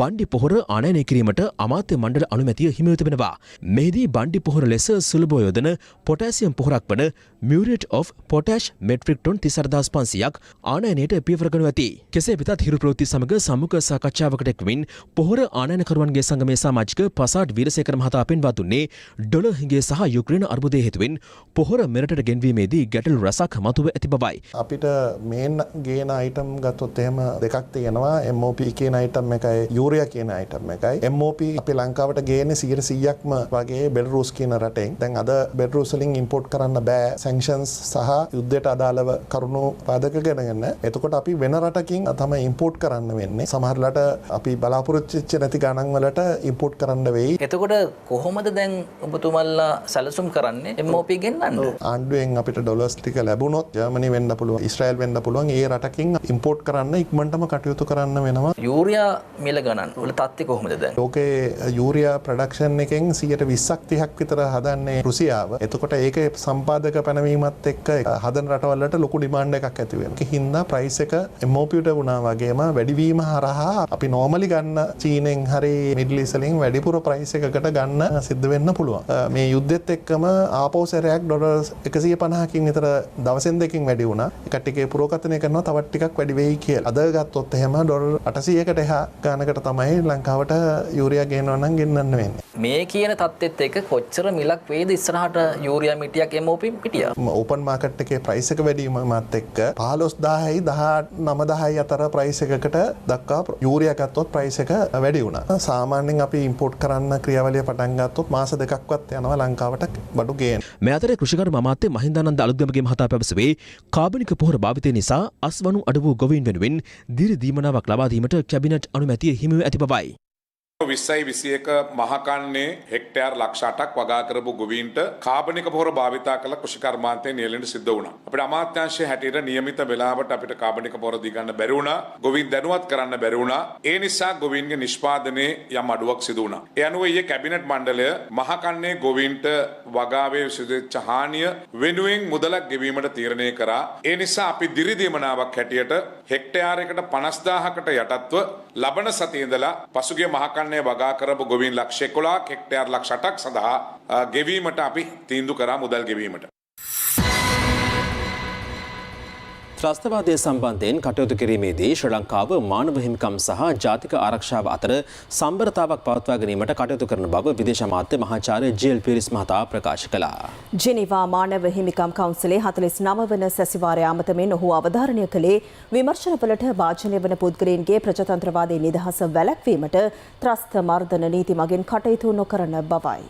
බණ්ඩි පොහොර ආනයනය කිරීමට අමාත්‍ය මණ්ඩල අනුමැතිය හිමිව තිබෙනවා. මෙහිදී බණ්ඩි පොහොර ලෙස සුලභව යොදන පොටෑසියම් පොහොරක් වන මියුරේට් ඔෆ් පොටෑෂ් මෙට්‍රික් ටොන් 34500ක් ආනයනයට පියවර ගනු ඇති. කෙසේ වෙතත් හිරු ප්‍රවෘත්ති සමග සම්මුඛ සාකච්ඡාවකට එක්වමින් පොහොර ආනයනකරුවන්ගේ සංගමේ සමාජික පසාඩ් වීරසේකර මහතා පෙන්වා දුන්නේ ඩොලර් හිඟේ සහ යුක්‍රේන අර්බුදය හේතුවෙන් පොහොර මෙරටට ගෙන්වීමේදී ගැටලු රසක් මතුව ඇති බවයි. අපිට මේන් ගේන අයිටම් ගත්තොත් එහෙම දෙකක් තියෙනවා. MOP කියන අයිටම් එකයි යූරියා කියන අයිටම් එකයි. MOP අපි ලංකාවට ගේන්නේ 100%ක්ම වගේ බෙලරුස් කියන රටෙන්. දැන් අද බෙලරුස් වලින් ඉම්පෝට් කරන්න බෑ සැන්ක්ෂන්ස් සහ යුද්ධයට අදාළව කරුණු පාදක කරගෙන. එතකොට අපි වෙන රටකින් තමයි ඉම්පෝට් කරන්න වෙන්නේ. සමහරවිට අපි බලාපොරොත්තු වෙච්ච නැති ගණන් වලට ඉම්පෝට් කරන්න වෙයි. එතකොට කොහොමද දැන් ඔබතුමල්ලා සැලසුම් කරන්නේ MOP ගෙන්නන්න? ආණ්ඩුවෙන් අපිට ඩොලර්ස් ටික ලැබුණොත් ජර්මනි වෙන්න පුළුවන්, ඊශ්‍රායල් වෙන්න පුළුවන්. ඒ රටකින් ඉම්පෝට් කරන්න ඉක්මනටම කටයුතු කරන්න වෙනවා. යූරියා මිල ගණන් වල තත්ත්වය කොහොමද දැන්? ලෝකේ යූරියා ප්‍රොඩක්ෂන් එකෙන් 120ක් 30ක් විතර හදන්නේ රුසියාව. එතකොට ඒකේ සම්පාදක පැනවීමත් එක්ක හදන රටවලට ලොකු ඩිමාන්ඩ් එකක් ඇති වෙනවා. ඒක හින්දා ප්‍රයිස් එක MOP ට වුණා වගේම වැඩිවීම හරහා අපි නෝමලි ගන්න චීනෙන් හරි මිඩල් ඊස්ට් වලින් වැඩිපුර ප්‍රයිස් එකකට ගන්න සිද්ධ වෙන්න පුළුවන්. මේ යුද්ධය යුද්ධෙත් එක්කම ආපෝසරයක් ඩොලර් 150කින් විතර දවසෙන් දෙකකින් වැඩි වුණා. ඒකට ටිකේ පුරෝකථනය කරනවා තවත් ටිකක් වැඩි වෙයි කියලා. අද ගත්තොත් එහෙම ඩොලර් 800කට එහා ගානකට තමයි ලංකාවට යූරියා ගේනවා නම් ගෙන්නන්න වෙන්නේ. මේ කියන තත්ත්වෙත් එක්ක කොච්චර මිලක් වේද ඉස්සරහට යූරියා මිටියක් MOP පිටියක්? ඕපන් මාකට් එකේ ප්‍රයිස් එක වැඩි වීමත් එක්ක 15000යි 19000යි අතර ප්‍රයිස් එකකට දක්වා යූරියා ගත්තොත් ප්‍රයිස් එක වැඩි වුණා. සාමාන්‍යයෙන් අපි ඉම්පෝට් කරන්න ක්‍රියාවලිය පටන් ගත්තොත් මාස දෙකක්වත් යනවා ලංකාවට බඩු ගේන්න. මේ අතර කෘෂිකර්ම අමාත්‍ය මහින්දානන්ද අලුත්ගමගේ මහතා පැවසුවේ කාබනික පොහොර භාවිතය නිසා අස්වනු අඩු වූ ගොවීන් වෙනුවෙන් දිරි දීමනාවක් ලබා දීමට කැබිනට් අනුමැතිය හිමිව ඇති බවයි. 2021 මහකන්නේ හෙක්ටයාර් ලක්ෂ 8ක් වගා කරපු ගොවීන්ට කාබනික පොහොර භාවිතා කළ කෘෂිකර්මාන්තයේ නියැලෙන්න සිද්ධ වුණා. අපිට අමාත්‍යාංශයේ හැටියට නියමිත වෙලාවට අපිට කාබනික පොහොර දී ගන්න බැරි වුණා. ගොවීන් දැනුවත් කරන්න බැරි වුණා. ඒ නිසා ගොවීන්ගේ නිෂ්පාදනයේ යම් අඩුවක් සිදු වුණා. ඒ අනුව ඊයේ කැබිනට් මණ්ඩලය මහකන්නේ ගොවීන්ට වගාවේ සිදුවෙච්ච හානිය වෙනුවෙන් මුදලක් ගෙවීමට තීරණය කරා. ඒ නිසා අපි දිරි දීමනාවක් හැටියට හෙක්ටයාරයකට 50000කට යටත්ව ලබන සතියේ ඉඳලා පසුගිය මහකන්නේ වගා කරපු ගොවීන් ලක්ෂ 11ක් හෙක්ටයාර් ලක්ෂ 8ක් සඳහා ගෙවීමට අපි තීන්දුව කරා මුදල් ගෙවීමට. ත්‍රස්තවාදය සම්බන්ධයෙන් කටයුතු කිරීමේදී ශ්‍රී ලංකාව මානව හිමිකම් සහ ජාතික ආරක්ෂාව අතර සම්බරතාවක් පවත්වා ගැනීමට කටයුතු කරන බව විදේශ අමාත්‍ය මහාචාර්ය ජී.එල්. පීරිස් මහතා ප්‍රකාශ කළා. ජෙනීවා මානව හිමිකම් කවුන්සිලේ 49 වන සැසිවාරය අමතමින් ඔහු අවධාරණය කළේ විමර්ශනවලට භාජනය වන පුද්ගලයන්ගේ ප්‍රජාතන්ත්‍රවාදී නිදහස වැළැක්වීමට ත්‍රස්ත මර්දන නීති මගින් කටයුතු නොකරන බවයි.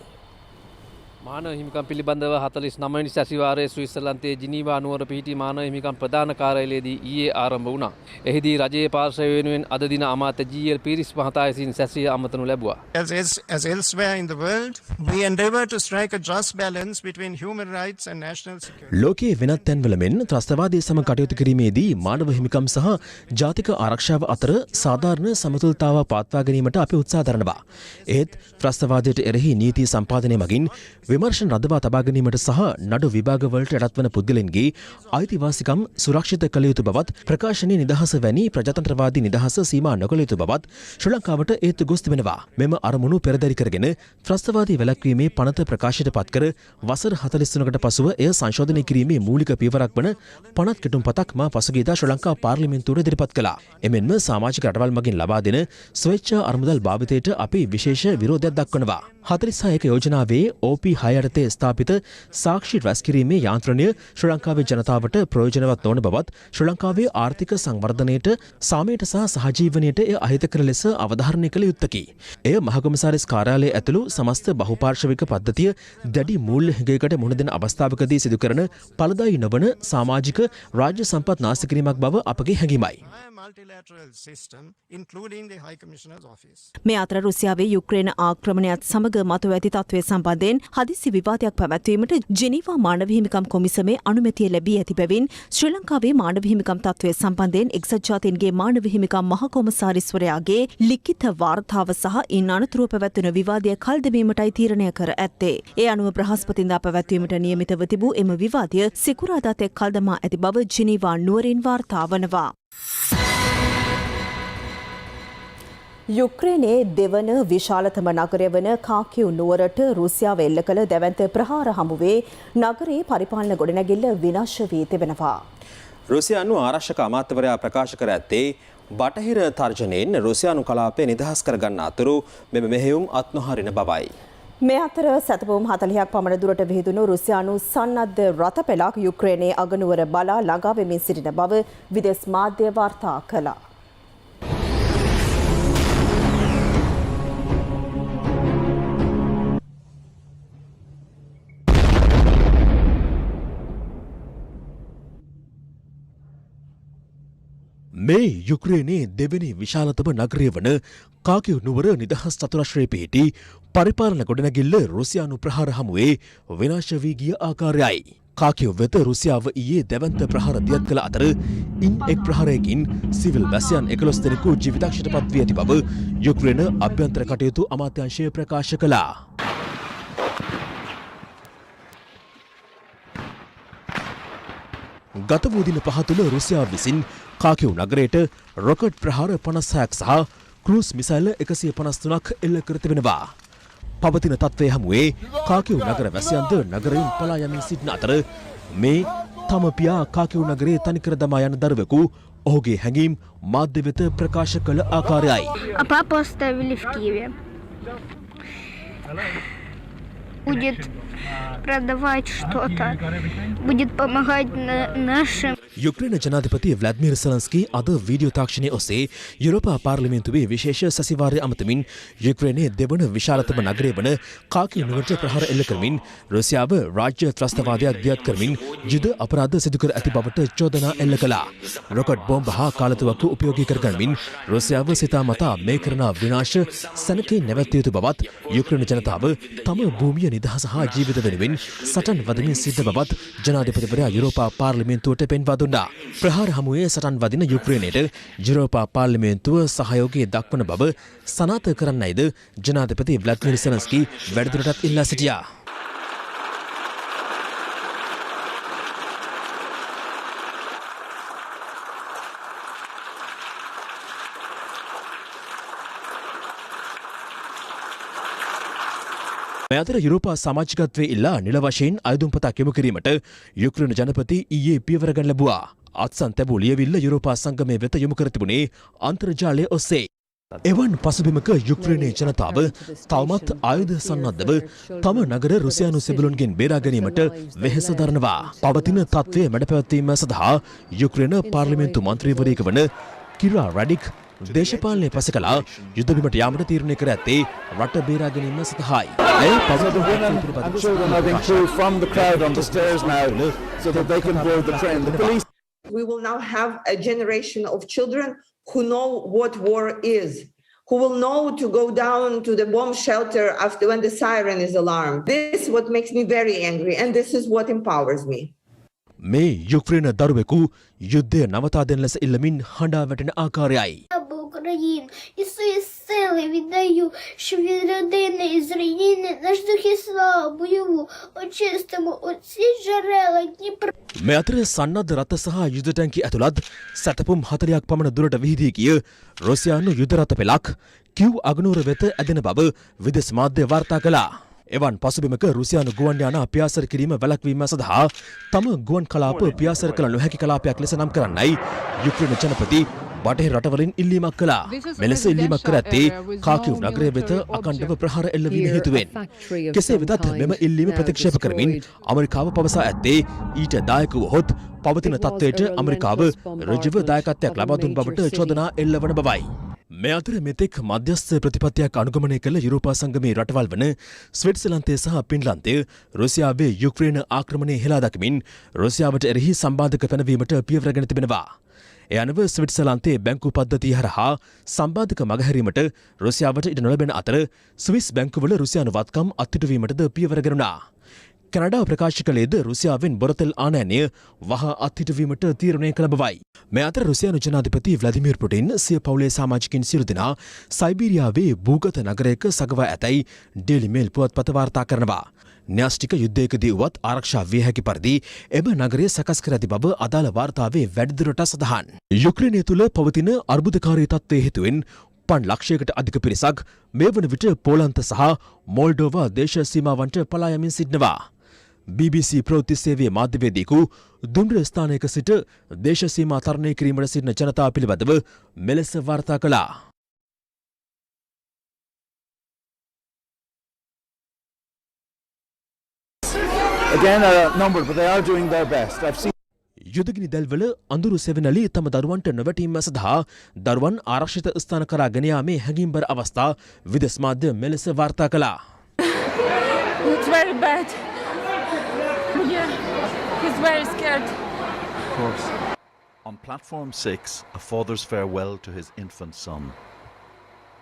මානව හිමිකම් පිළිබඳව 49 වෙනි සැසිවාරයේ ස්විට්සර්ලන්තයේ ජිනීවා නුවර පිහිටි මානව හිමිකම් ප්‍රධාන කාර්යාලයේදී ඊයේ ආරම්භ වුණා. එහිදී රජයේ පාර්ශ්වය වෙනුවෙන් අද දින අමාත්‍ය ජී.එල්. පීරිස් මහතා විසින් සැසිය අමතනු ලැබුවා. As elsewhere in the world, we endeavour to strike a just balance between human rights and national security. ලෝකයේ වෙනත් තැන්වල මෙන් ත්‍රස්තවාදයේ සමග කටයුතු කිරීමේදී මානව හිමිකම් සහ ජාතික ආරක්ෂාව අතර සාධාරණ සමතුලිතතාව පවත්වා ගැනීමට අපි උත්සාහ දරනවා. ඒත් ත්‍රස්තවාදයට එරෙහි නීති සම්පාදනය මගින් විමර්ශන රඳවා තබා ගැනීමට සහ නඩු විභාගවලට යටත්වන පුද්ගලයන්ගේ අයිතිවාසිකම් සුරක්ෂිත කළ යුතු බවත් ප්‍රකාශනයේ නිදහස වැනි ප්‍රජාතන්ත්‍රවාදී නිදහස සීමා නොකළ යුතු බවත් ශ්‍රී ලංකාවට ඒත්තු ගොස් තිබෙනවා. මෙම අරමුණු පෙරදරි කරගෙන ත්‍රස්තවාදී වැළැක්වීමේ පනත ප්‍රකාශයට පත් කර වසර 43කට පසුව එය සංශෝධනය කිරීමේ මූලික පියවරක් වන පනත් කෙටුම්පතක් මා පසුගියදා ශ්‍රී ලංකා පාර්ලිමේන්තුවට ඉදිරිපත් කළා. එමෙන්ම සමාජික රටවල් මගින් ලබා දෙන ස්වේච්ඡා අරමුදල් භාවිතයට අපි විශේෂ විරෝධයක් දක්වනවා. 46 යෝජනාවේ OP 6 යටතේ ස්ථාපිත සාක්ෂි රැස්කිරීමේ යාන්ත්‍රණය ශ්‍රී ලංකාවේ ජනතාවට ප්‍රයෝජනවත් නොවන බවත් ශ්‍රී ලංකාවේ ආර්ථික සංවර්ධනයට සාමයට සහ සහජීවනයට එය අහිතකර ලෙස අවධාරණය කළ යුත්තකි. එය මහකොමසාරිස් කාර්යාලය ඇතුළු සමස්ත බහුපාර්ශ්වික පද්ධතිය දැඩි මූල්‍ය හිඟයකට මුහුණ දෙන අවස්ථාවකදී සිදු කරන ඵලදායී නොවන සමාජික රාජ්‍ය සම්පත් නාස්ති කිරීමක් බව අපගේ හැඟීමයි. මේ අතර රුසියාවේ යුක්‍රේන ආක්‍රමණයත් සමග මතුව ඇති තත්ත්වය සම්බන්ධයෙන් හදිසි විවාදයක් පැවැත්වීමට ජෙනීවා මානව හිමිකම් කොමිසමේ අනුමැතිය ලැබී ඇති බැවින් ශ්‍රී ලංකාවේ මානව හිමිකම් තත්ත්වය සම්බන්ධයෙන් එක්සත් ජාතීන්ගේ මානව හිමිකම් මහ කොමසාරිස්වරයාගේ ලිඛිත වාර්තාව සහ ඉන් අනතුරුව පැවැත්වෙන විවාදය කල් දැමීමටයි තීරණය කර ඇත්තේ. ඒ අනුව බ්‍රහස්පතින්දා පැවැත්වීමට නියමිතව තිබූ එම විවාදය සිකුරාදාත් එක් කල් දමා ඇති බව ජෙනීවා නුවරින් වාර්තා වනවා. යුක්‍රේනයේ දෙවන විශාලතම නගරය වන කාකිව් නුවරට රුසියාව එල්ල කළ දැවැන්ත ප්‍රහාර හමුවේ නගරයේ පරිපාලන ගොඩනැගිල්ල විනාශ වී තිබෙනවා. රුසියානු ආරක්ෂක අමාත්‍යවරයා ප්‍රකාශ කර ඇත්තේ බටහිර තර්ජනයෙන් රුසියානු කලාපය නිදහස් කරගන්න අතුරු මෙම මෙහෙයුම් අත්නොහරින බවයි. මේ අතර සැතපුම් 40ක් පමණ දුරට විහිදුණු රුසියානු සන්නද්ධ රථ පෙළක් යුක්‍රේනයේ අගනුවර බලා ළඟා වෙමින් සිටින බව විදේශ මාධ්‍ය වාර්තා කළා. මේ යුක්‍රේනයේ දෙවැනි විශාලතම නගරය වන කාකිව් නුවර නිදහස් චතුරස්‍රයේ පිහිටි පරිපාලන ගොඩනැගිල්ල රුසියානු ප්‍රහාර හමුවේ විනාශ වී ගිය ආකාරයයි. කාකිව් වෙත රුසියාව ඊයේ දැවැන්ත ප්‍රහාර දියත් කළ අතර ඉන් එක් ප්‍රහාරයකින් සිවිල් වැසියන් 11 දෙනෙකු ජීවිතක්ෂයට පත් වී ඇති බව යුක්‍රේන අභ්‍යන්තර කටයුතු අමාත්‍යාංශය ප්‍රකාශ කළා. ගත වූ දින පහ තුළ රුසියාව විසින් කාකිව් නගරයට රොකට් ප්‍රහාර 56ක් සහ ක්‍රූස් මිසයිල් 153ක් එල්ල කර තිබෙනවා. පවතින තත්ත්වය හමුවේ කාකිව් නගර වැසියන්ද නගරයෙන් පලා යමින් සිටින අතර මේ තම පියා කාකිව් නගරයේ තනිකර දමා යන දරුවෙකු ඔහුගේ හැඟීම් මාධ්‍ය වෙත ප්‍රකාශ කළ ආකාරයයි. Папу оставили в Киеве. Будет продавать что-то, будет помогать нашим. යුක්‍රේන ජනාධිපති ව්ලාදිමිර් සෙලන්ස්කී අද වීඩියෝ තාක්ෂණය ඔස්සේ යුරෝපා පාර්ලිමේන්තුවේ විශේෂ සැසිවාරය අමතමින් යුක්‍රේනයේ දෙවන විශාලතම නගරය වන කාකිව් නුවරට ප්‍රහාර එල්ල කරමින් රුසියාව රාජ්‍ය ත්‍රස්තවාදයක් දියත් කරමින් යුද අපරාධ සිදු කර ඇති බවට චෝදනා එල්ල කළා. රොකට් බෝම්බ හා කාලතුවක්කු උපයෝගී කරගනිමින් රුසියාව සිතාමතා මේ කරන විනාශ සැනකේ නැවැත්විය යුතු බවත් යුක්‍රේන ජනතාව තම භූමිය නිදහස හා ජීවිත වෙනුවෙන් සටන් වදමින් සිට බවත් ජනාධිපතිවරයා යුරෝපා පාර්ලිමේන්තුවට පෙන්වා දුන්නා. ප්‍රහාර හමුවේ සටන් වදින යුක්‍රේනයට යුරෝපා පාර්ලිමේන්තුව සහයෝගය දක්වන බව සනාථ කරන්නයිද ජනාධිපති ව්ලාදිමිර් සෙලන්ස්කී වැඩිදුරටත් ඉල්ලා සිටියා. මේ අතර යුරෝපා සමාජිකත්වයේ ඉල්ලා නිල වශයෙන් අයදුම්පතක් යොමු කිරීමට යුක්‍රේන ජනපති ඊයේ පියවර ගන්න ලැබුවා. අත්සන් තැබූ ලියවිල්ල යුරෝපා සංගමය වෙත යොමු කර තිබුණේ අන්තර්ජාලය ඔස්සේ. එවන් පසුබිමක යුක්‍රේනයේ ජනතාව තවමත් ආයුධ සන්නද්ධව තම නගර රුසියානු සෙබළුන්ගෙන් බේරා ගැනීමට වෙහෙස දරනවා. පවතින තත්ත්වය මැඩපැවැත්වීම සඳහා යුක්‍රේන පාර්ලිමේන්තු මන්ත්‍රීවරයෙකු වන කිරා රැඩික් දේශපාලනය පස කලා යුද්ධබිමට යාමට තීරණය කර ඇත්තේ රට බේරා ගැනීම සඳහායි. We will now have a generation of children who know what war is, who will know to go down to the bomb shelter after when the siren is alarmed. This is what makes me very angry, and this is what empowers me. මේ යුක්‍රේන දරුවෙකු යුද්ධය නවතා දෙන ලෙස ඉල්ලමින් හඬා වැටෙන ආකාරයයි. Україн і свої сили віддаю, щоб від родини і з руїни наш дух і славу бойову очистимо оці джерела Дніпра. මේ අතර සන්නද්ධ රථ සහ යුද ටැංකි ඇතුළත් සැතපුම් 40ක් පමණ දුරට විහිදී ගිය රුසියානු යුද රථ පෙළක් කිව් අගනුවර වෙත ඇදෙන බව විදේශ මාධ්‍ය වාර්තා කළා. එවන් පසුබිමක රුසියානු ගුවන් යාන පියාසර කිරීම වැළැක්වීම සඳහා තම ගුවන් කලාප පියාසර කළ නොහැකි කලාපයක් ලෙස නම් කරන්නයි යුක්‍රේන ජනපති බටහිර රටවලින් ඉල්ලීමක් කළා. මෙලෙස ඉල්ලීමක් කර ඇත්තේ කාකිව් නගරය වෙත අකණ්ඩව ප්‍රහාර එල්ලවීම හේතුවෙන්. කෙසේ වෙතත් මෙම ඉල්ලීම ප්‍රතික්ෂේප කරමින් අමරිකාව පවසා ඇත්තේ ඊට දායක වුවහොත් පවතින තත්ත්වයට අමරිකාව ඍජුව දායකත්වයක් ලබා දුන් බවට චෝදනා එල්ලවන බවයි. මේ අතර මෙතෙක් මධ්‍යස්ථ ප්‍රතිපත්තියක් අනුගමනය කළ යුරෝපා සංගමේ රටවල් වන ස්විට්සර්ලන්තය සහ පින්ලන්තය රුසියාවේ යුක්‍රේන ආක්‍රමණය හෙලා දකිමින් රුසියාවට එරෙහි සම්බාධක පැනවීමට පියවර ගෙන තිබෙනවා. එය අනුව ස්විට්සර්ලන්තයේ බැංකු පද්ධතිය හරහා සම්බාධක මගහැරීමට රුසියාවට ඉඩ නොලැබෙන අතර ස්විස් බැංකුවල රුසියානු වත්කම් අත්හිටුවීමටද පියවර ගෙනුණා. කැනඩාව ප්‍රකාශ කළේද රුසියාවෙන් බොරතෙල් ආනයනය වහා අත්හිටුවීමට තීරණය කළ බවයි. මේ අතර රුසියානු ජනාධිපති ව්ලාදිමිර් පුටින් සිය පවුලේ සමාජිකින් සියලු දෙනා සයිබීරියාවේ භූගත නගරයක සගවා ඇතැයි ඩේලි මේල් පුවත්පත වාර්තා කරනවා. න්‍යෂ්ටික යුද්ධයකදී වුවත් ආරක්ෂා විය හැකි පරිදි එම නගරය සකස් කර ඇති බව අදාළ වාර්තාවේ වැඩිදුරට සඳහන්. යුක්‍රේනය තුළ පවතින අර්බුදකාරී තත්ත්වය හේතුවෙන් පන් ලක්ෂයකට අධික පිරිසක් මේ වන විට පෝලන්ත සහ මොල්ඩෝවා දේශ සීමාවන්ට පලා යමින් සිටිනවා. BBC ප්‍රවෘත්ති සේවයේ මාධ්‍යවේදියෙකු දුම්රිය ස්ථානයක සිට දේශ සීමා තරණය කිරීමට සිටින ජනතාව පිළිබඳව මෙලෙස වාර්තා කළා. Again, a number, but they are doing their best. I've seen යුදගිනි දැල්වල අඳුරු සෙවනලි තම දරුවන්ට නොවැටීම සඳහා දරුවන් ආරක්ෂිත ස්ථාන කරා ගෙන යාමේ හැඟීම්බර අවස්ථා විදේශ මාධ්‍ය මෙලෙස වාර්තා කළා. It's very bad. Yeah, he's very scared. Of course. On platform 6, a father's farewell to his infant son.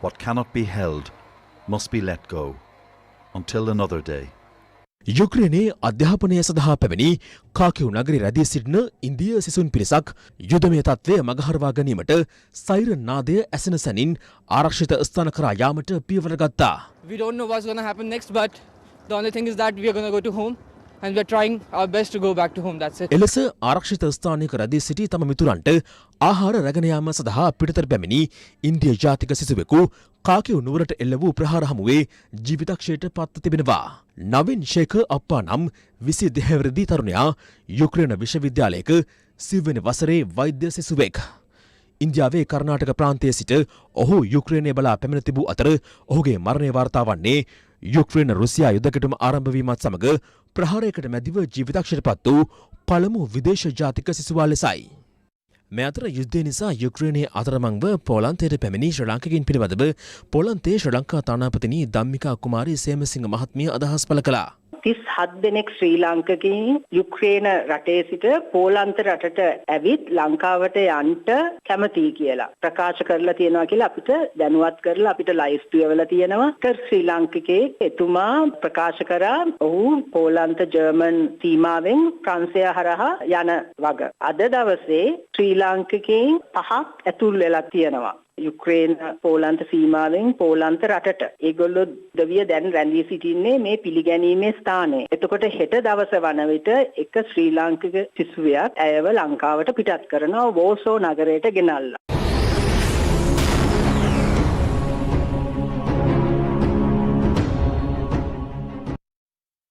What cannot be held must be let go until another day. යුක්‍රේනයේ අධ්‍යාපනය සඳහා පැමිණි කාකිව් නගරේ රැඳී සිටින ඉන්දිය සිසුන් පිරිසක් යුදමය තත්ත්වය මගහරවා ගැනීමට සයිරන් නාදය ඇසෙන සැනින් ආරක්ෂිත ස්ථාන කරා යාමට පියවර ගත්තා. We don't know what's going to happen next, but the only thing is that we are going to go to home and we're trying our best to go back to home. That's it. එලෙස ආරක්ෂිත ස්ථානයක රැඳී සිටි තම මිතුරන්ට ආහාර රැගෙන යාම සඳහා පිටතට පැමිණි ඉන්දිය ජාතික සිසුවෙකු කාකියු නුවරට එල්ල වූ ප්‍රහාර හමුවේ ජීවිතක්ෂයට පත්ව තිබෙනවා. නවින් ෂේඛ අප්පා නම් 22 හැවිරිදි තරුණයා යුක්‍රේන විශ්වවිද්‍යාලයක සිව්වෙනි වසරේ වෛද්‍ය සිසුවෙක්. ඉන්දියාවේ කර්නාටක ප්‍රාන්තයේ සිට ඔහු යුක්‍රේනය බලා පැමිණ තිබූ අතර ඔහුගේ මරණය වාර්තා වන්නේ යුක්‍රේන රුසියා යුද්ධකටම ආරම්භ වීමත් සමග ප්‍රහාරයකට මැදිව ජීවිතක්ෂයට පත් වූ පළමු විදේශ ජාතික සිසුවා ලෙසයි. මේ අතර යුද්ධය නිසා යුක්‍රේනයේ අතරමංව පෝලන්තයට පැමිණි ශ්‍රී ලාංකිකයින් පිළිබඳව පෝලන්තයේ ශ්‍රී ලංකා තානාපතිනි ධම්මිකා කුමාරී සේමසිංහ මහත්මිය අදහස් පළ කළා. 37 දෙනෙක් ශ්‍රී ලාංකිකයින් යුක්‍රේන රටේ සිට පෝලන්ත රටට ඇවිත් ලංකාවට යන්න කැමතියි කියලා ප්‍රකාශ කරලා තියෙනවා කියලා අපිට දැනුවත් කරලා අපිට ලයිස්තු එවලා තියෙනවා. ශ්‍රී ලාංකිකයෙක් එතුමා ප්‍රකාශ කරා ඔහු පෝලන්ත ජර්මන් සීමාවෙන් ප්‍රංශය හරහා යන වග. අද දවසේ ශ්‍රී ලාංකිකයින් 5ක් ඇතුල් වෙලා තියෙනවා. යුක්‍රේන පෝලන්ත සීමාවෙන් පෝලන්ත රටට. ඒගොල්ලෝ දවිය දැන් රැඳී සිටින්නේ මේ පිළිගැනීමේ ස්ථානයේ. එතකොට හෙට දවස වන විට එක ශ්‍රී ලාංකික සිසුවෙක් ඇයව ලංකාවට පිටත් කරනවා වෝසෝ නගරයට ගෙනල්ලා.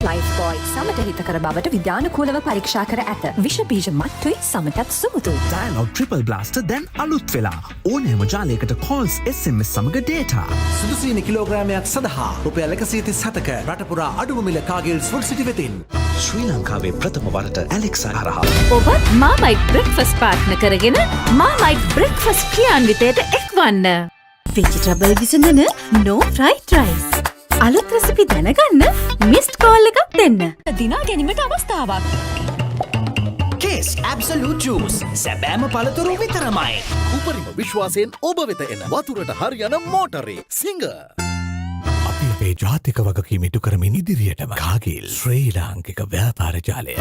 ලයිෆ්බොයි සමට හිතකර බවට විද්‍යානුකූලව පරීක්ෂා කර ඇත. විෂ බීජ මත්තුයි සමටත් සුමුතුයි. ඩයලොග් ට්‍රිපල් බ්ලාස්ටර් දැන් අලුත් වෙලා. ඕනෑම ජාලයකට කෝල්ස් SMS සමග ඩේටා. සුදුසීනි කිලෝග්‍රෑමයක් සඳහා රුපියල් 137ක රටපුරා අඩුම මිල කාගේල්ස් ෆුඩ් සිටි වෙතින්. ශ්‍රී ලංකාවේ ප්‍රථම වරට ඇලෙක්සා හරහා. ඔබ මාමයිට් බ්‍රෙක්ෆාස්ට් පාර්ට්නර් කරගෙන මාමයිට් බ්‍රෙක්ෆාස්ට් ක්‍රියාන්විතයට එක්වන්න. වෙජිටබල් විසඳන no fried rice. අලුත් රෙසිපි දැනගන්න මිස්ඩ් කෝල් එකක් දෙන්න. දිනා ගැනීමට අවස්ථාවක්. කේස් ඇබ්සලූට් ජූස් සැබෑම පළතුරු විතරමයි. උපරිම විශ්වාසයෙන් ඔබ වෙත එන වතුරට හරියන මෝටරේ සිංග. අපි අපේ ජාතික වගකීම ඉටු කරමින් ඉදිරියටම කාගේල් ශ්‍රී ලාංකික ව්‍යාපාර ජාලය.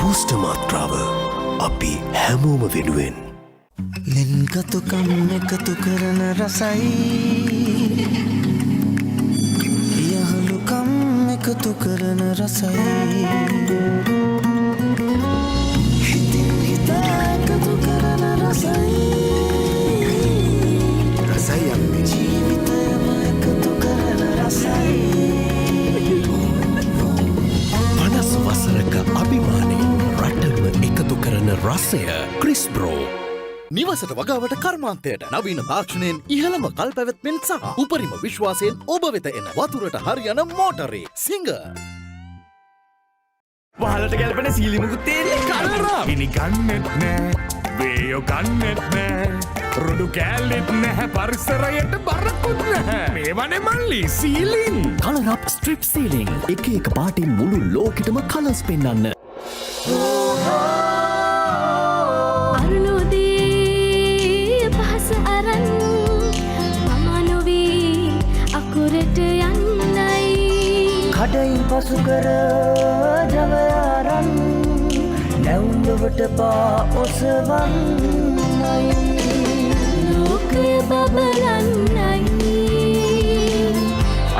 බූස්ටර් මාත්‍රාව අපි හැමෝම වෙනුවෙන්. ලෙන්ගතුකම් එකතු කරන රසයි යහළුකම් එකතු කරන රසයි හිතින් හිතා එකතු කරන රසයි රසයි යන්නේ ජීවිතයම එකතු කරන රසයි 50 වසරක අභිමානයෙන් රටම එකතු කරන රසය ක්‍රිස්බ්‍රෝ. නිවසට වගාවට කර්මාන්තයට නවීන තාක්ෂණයෙන් ඉහළම කල් පැවැත්මෙන් සහ උපරිම විශ්වාසයෙන් ඔබ වෙත එන වතුරට හරියන මෝටරේ සිංග. වහලට ගැලපෙන සීලිමුකුත් තේන්නේ කලරා. ගිනි ගන්නෙත් නෑ, වේයෝ ගන්නෙත් නෑ, රොඩු කෑල්ලෙත් නැහැ, පරිසරයට බරකුත් නැහැ. මේවනේ මල්ලි සීලින්. කලරප් ස්ට්‍රිප් සීලින්. එක එක පාටින් මුළු ලෝකෙටම කලර්ස් පෙන්වන්න. කඩයින් පසු කර ජවයාරන් නැවුම්ලොවට පා ඔසවන්නයි ලෝකය බබලන්නයි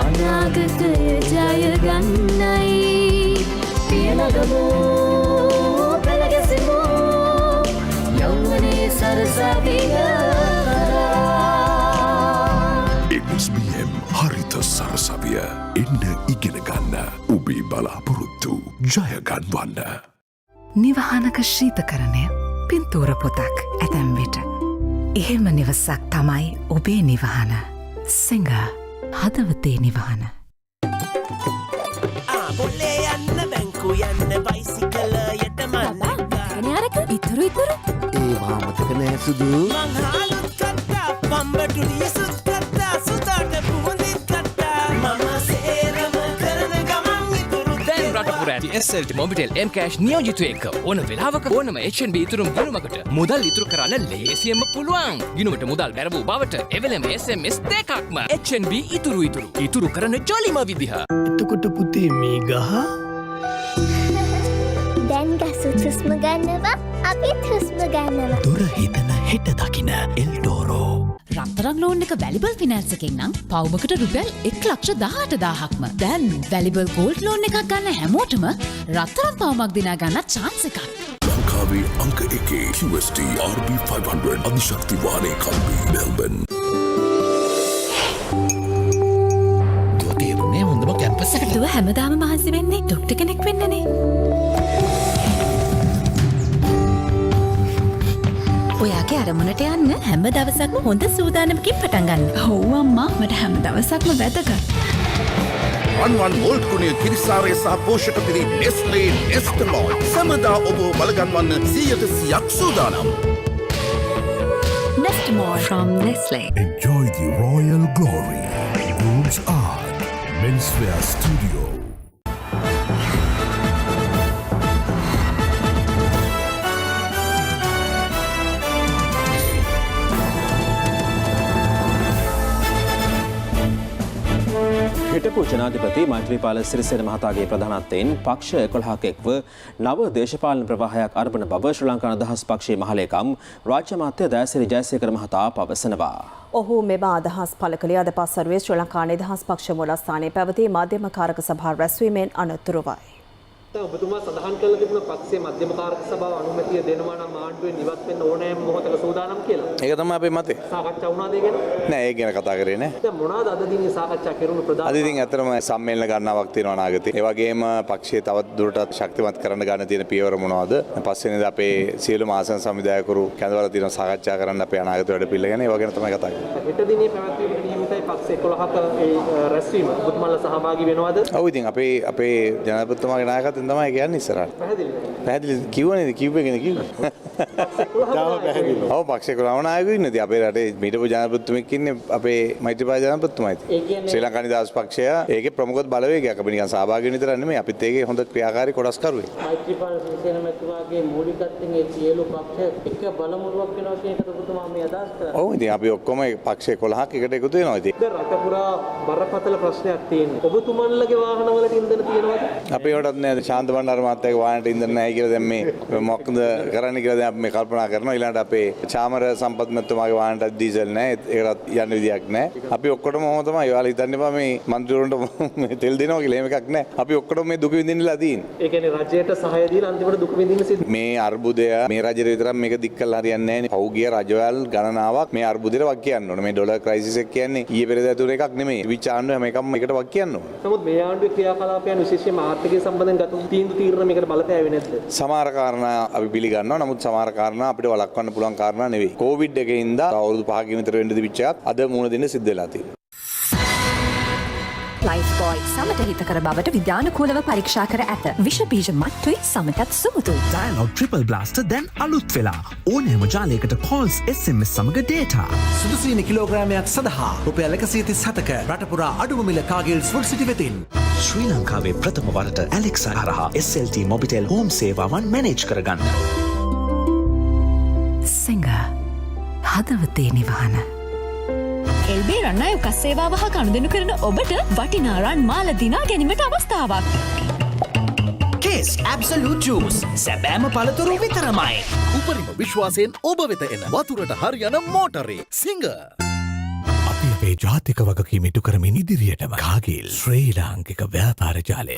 අනාගතය ජයගන්නයි පියනගමෝ පෙළගැසෙමෝ යෞවනයේ සරසවිය MSBM හරිත සරසවිය එන්න ඉගෙන ගන්න ඔබේ බලාපොරොත්තු ජයගන්වන්න. නිවහනක ශීතකරණය පින්තූර පොතක් ඇතැම් විට. එහෙම නිවසක් තමයි ඔබේ නිවහන. සිංහ හදවතේ නිවහන. ආපොල්ලේ යන්න බැංකු යන්න බයිසිකල යටමන් යාරක ඉතුරු ඒවා මතක නෑ සුදු මංහාලුත් කත්තා පම්බටුලිය සුත් කත්තා සුතාට පුහොඳිත් කත්තා මම සේරම කරන ගමන් ඉතුරු දැන් රටපුර ඇති SLT මොබිටෙල් M-Cash නියෝජිතයෙක් ඕන වෙලාවක ඕනම HNB ඉතුරුම් ගිණුමකට මුදල් ඉතුරු කරන්න ලේසියෙන්ම පුළුවන්. ගිණුමට මුදල් බැරවූ බවට එවෙලම SMS දෙකක්ම HNB ඉතුරු කරන ජොලිම විදිහ. එතකොට පුතේ මේ ගහ දැන් ගසුත් හුස්ම ගන්නවා අපිත් හුස්ම ගන්නවා. දුර හිතන හෙට දකින එල්ඩෝරෝ රත්තරන් ලෝන් එක වැලිබල් ෆිනෑන්ස් එකෙන් නම් පවුමකට රුපියල් 1,18,000ක්ම. දැන් වැලිබල් ගෝල්ඩ් ලෝන් එකක් ගන්න හැමෝටම රත්තරන් පවුමක් දිනා ගන්න chance එකක්. ලංකාවේ අංක 1 QST RB500 අධිශක්ති වාහනේ කම්බි මෙල්බන්. දුවතේරුනේ හොඳම කැම්පස් එකට. දුව හැමදාම මහන්සි වෙන්නේ ඩොක්ටර් කෙනෙක් වෙන්නනේ. ඔයාගේ අරමුණට යන්න හැම දවසක්ම හොඳ සූදානමකින් පටන් ගන්න. ඔව් අම්මා මට හැම දවසක්ම වැදගත්. රන්වන් වෝල්ට් කුණිය කිරිසාරය සහ පෝෂක පිරි නෙස්ලේ නෙස්ටමෝල් සමදා ඔබ බලගන්වන්න 100% සූදානම්. Nestamol from Nestle. Enjoy the royal glory. Rooms Art Menswear Studio. හිටපු ජනාධිපති මෛත්‍රීපාල සිරිසේන මහතාගේ ප්‍රධානත්වයෙන් පක්ෂ 11ක එක්ව නව දේශපාලන ප්‍රවාහයක් අරඹන බව ශ්‍රී ලංකා නිදහස් පක්ෂයේ මහලේකම් රාජ්‍ය අමාත්‍ය දයාසිරි ජයසේකර මහතා පවසනවා. ඔහු මෙම අදහස් පළ කළේ අද පස්වරුවේ ශ්‍රී ලංකා නිදහස් පක්ෂ මූලස්ථානයේ පැවති මාධ්‍යම කාරක සභාව රැස්වීමෙන් අනතුරුවයි. ඔබතුමා සඳහන් කළ තිබුණ පක්ෂයේ මධ්‍යම කාරක සභාව අනුමැතිය දෙනවා නම් ආණ්ඩුවෙන් ඉවත් වෙන්න ඕනෑම මොහොතක සූදානම් කියලා. ඒක තමයි අපේ මතය. සාකච්ඡා වුණාද ඒ ගැන? නෑ ඒක ගැන කතා කරේ නෑ. දැන් මොනවාද අද දිනේ සාකච්ඡා කෙරුණු ප්‍රධාන? අද ඉතින් ඇත්තටම සම්මේලන ගණනාවක් තියෙනවා අනාගතේ. ඒ වගේම පක්ෂයේ තවත් දුරටත් ශක්තිමත් කරන්න ගන්න තියෙන පියවර මොනවද? පස්වෙනිද අපේ සියලුම ආසන සංවිධායකවරු කැඳවලා තියෙන සාකච්ඡා කරන්න අපේ අනාගත වැඩ පිළිවෙල ගැන ඒව ගැන තමයි කතා කරන්නේ. හෙට දිනේ පැවැත්වීමට නියමිතයි පක්ෂ 11ක ඒ රැස්වීම. ඔබතුමාලා සහභාගී වෙනවද? ඔව් ඉතින් අපේ ජනාධිපතිතුමාගේ නායකත්වයෙන් තමයි කියන්නේ ඉස්සරහට. පැහැදිලි කිව්වනේ කිව්වගෙන කිව්වේ. ඔව් පක්ෂ 11ම නායකයෝ ඉන්නේ. අපේ රටේ මීටපු ජනාධිපතිතුමෙක් ඉන්නේ අපේ මෛත්‍රීපාල ජනාධිපතිතුමායි. ශ්‍රී ලංකා නිදහස් පක්ෂය ඒකේ ප්‍රමුඛ බලවේගයක්. අපි නිකන් සහභාගී වෙන විතර නෙමෙයි. අපිත් ඒකේ හොඳ ක්‍රියාකාරී කොටස්කරුවෙක්. මෛත්‍රීපාල සිරිසේන මැතිතුමාගේ මූලිකත්වයෙන් ඒ සියලු පක්ෂ එක බලමුරුවක් වෙනවා කියන එකට ඔබතුමා මේ අදහස් කරා. ඔව් ඉතින් අපි ඔක්කොම පක්ෂ 11ක් එකට එකතු වෙනවා ඉතින්. රට පුරා බරපතල ප්‍රශ්නයක් තියෙනවා. ඔබතුමන්ලගේ වාහනවලට ඉන්ධන තියෙනවද? අපේ වලටත් නෑ ශාන්ත බණ්ඩාර මහත්තයාගේ වාහනේට ඉන්ධන නැහැ කියලා දැන් මේ මොකද කරන්න කියලා දැන් අපි මේ කල්පනා කරනවා. ඊළඟට අපේ චාමර සම්පත් මැතිතුමාගේ වාහනේට ඩීසල් නැහැ. ඒකටත් යන්න විදියක් නැහැ. අපි ඔක්කොටම ඔහොම තමයි. ඔයාලා හිතන්න එපා මේ මන්ත්‍රීවරුන්ට මේ තෙල් දෙනවා කියලා එහෙම එකක් නැහැ. අපි ඔක්කොටම මේ දුක විඳින්නලා තියෙන්නේ. ඒ කියන්නේ රජයට සහාය දීලා අන්තිමට දුක විඳින්න සිද්ධ. මේ අර්බුදය මේ රජෙට විතරක් මේක දික් කළා හරියන්නේ නැහැ. පෞගිය රජවල් ගණනාවක් මේ අර්බුදෙට වක් කියන්න ඕනේ. මේ ඩොලර් ක්‍රයිසිස් එක කියන්නේ ඊයේ පෙරේදා තුන එකක් නෙමෙයි. විච ආණ්ඩුව හැම එකම එකට වක් කියන්න ඕනේ. නමුත් මේ ආණ්ඩුවේ ක්‍රියාකලාපයන් විශේෂයෙන්ම ආර්ථිකය සම්බන්ධයෙන් ගත තීන්දුව මේකට බලපෑවේ නැද්ද? සමහර කාරණා අපි පිළිගන්නවා. නමුත් සමහර කාරණා අපිට වළක්වන්න පුළුවන් කාරණා නෙවෙයි. කොවිඩ් එකේ ඉඳලා අවුරුදු 5කින් විතර වෙන්න තිබිච්ච එකක් අද මුණ දෙන්න සිද්ධ වෙලා තියෙනවා. ලයිෆ් බෝයි සමට හිතකර බවට විද්‍යානුකූලව පරීක්ෂා කර ඇත. විෂ බීජ මත්තුයි සමටත් සුමුතුයි. ඩයලොග් ට්‍රිපල් බ්ලාස්ටර් දැන් අලුත් වෙලා. ඕනෑම ජාලයකට කෝල්ස් SMS සමග ඩේටා. සුදුසීනි කිලෝග්‍රෑමයක් සඳහා රුපියල් 137ක රටපුරා අඩුම මිල කාගෙල්ස් ෆුඩ් සිටි වෙතින්. ශ්‍රී ලංකාවේ ප්‍රථම වරට ඇලෙක්සා හරහා SLT මොබිටෙල් හෝම් සේවාවන් මැනේජ් කරගන්න. සිංගා හදවතේ නිවහන. එල්බේ රන්නය උකස් සේවාව හා කණුදෙනු කරන ඔබට වටිනා රන් මාල දිනා ගැනීමට අවස්ථාවක්. Kiss Absolute Juice සැබෑම පළතුරු විතරමයි. උපරිම විශ්වාසයෙන් ඔබ වෙත එන වතුරට හරියන මෝටරේ සිංග. අපි අපේ ජාතික වගකීම ඉටු කරමින් ඉදිරියටම කාගේල් ශ්‍රී ලාංකික ව්‍යාපාර ජාලය.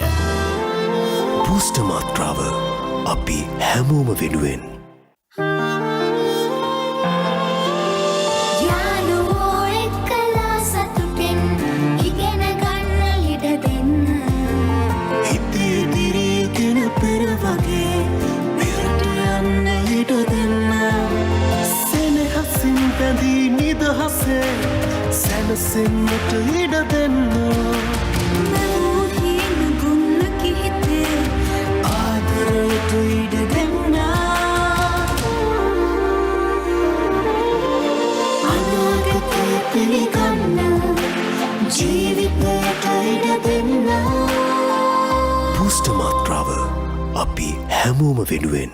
බූස්ටර් මාත්‍රාව අපි හැමෝම වෙනුවෙන්. සැනසෙන්නට ඉඩ දෙන්න මැවුහින ගුන්න කිහිතේ ආදරයට ඉඩ දෙන්න අනාගතය පිළිගන්න ජීවිතයට ඉඩ දෙන්න බූස්ටර් මාත්‍රාව අපි හැමෝම වෙනුවෙන්.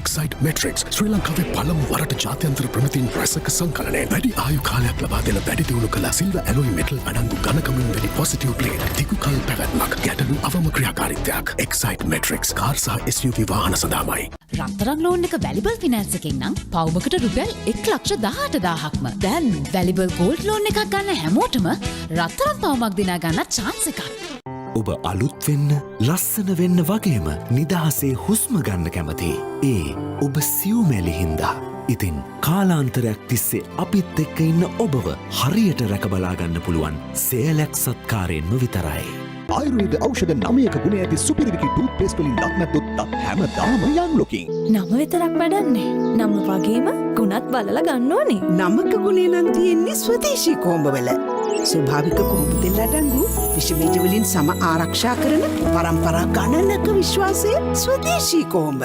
එක්සයිට් මෙට්‍රික්ස් ශ්‍රී ලංකාවේ පළමු වරට ජාත්‍යන්තර ප්‍රමිතින් රැසක සංකලනයෙන් වැඩි ආයු කාලයක් ලබා දෙන වැඩි දියුණු කළ සිල්ව ඇලොයි මෙටල් අඩංගු ඝනකමින් වැඩි පොසිටිව් ප්ලේට් දිගු කල් පැවැත්මක් ගැටලු අවම ක්‍රියාකාරීත්වයක් එක්සයිට් මෙට්‍රික්ස් කාර් සහ SUV වාහන සඳහාමයි. රත්තරන් ලෝන් එක වැලිබල් ෆිනෑන්ස් එකෙන් නම් පවුමකට රුපියල් 1,18,000ක්ම. දැන් වැලිබල් ගෝල්ඩ් ලෝන් එකක් ගන්න හැමෝටම රත්තරන් පවුමක් දිනා ගන්න chance එකක්. ඔබ අලුත් වෙන්න ලස්සන වෙන්න වගේම නිදහසේ හුස්ම ගන්න කැමති. ඒ ඔබ සියුමැලි හින්දා. ඉතින් කාලාන්තරයක් තිස්සේ අපිත් එක්ක ඉන්න ඔබව හරියට රැකබලා ගන්න පුළුවන් සේලැක් සත්කාරයෙන්ම විතරයි. ආයුර්වේද ඖෂධ 9ක ගුණ ඇති සුපිරිවිකි ටූත් පේස්ට් වලින් දත් නැත්තොත් දත් හැමදාම යන් ලුකින්. නම විතරක් වැඩන්නේ. නම වගේම ගුණත් බලලා ගන්න ඕනේ. නමක ගුණේ නම් තියෙන්නේ ස්වදේශී කොඹවල. ස්වභාවික කොඹ තෙල් අඩංගු විෂබීජ වලින් සම ආරක්ෂා කරන පරම්පරා ගණනක විශ්වාසයේ ස්වදේශී කොඹ.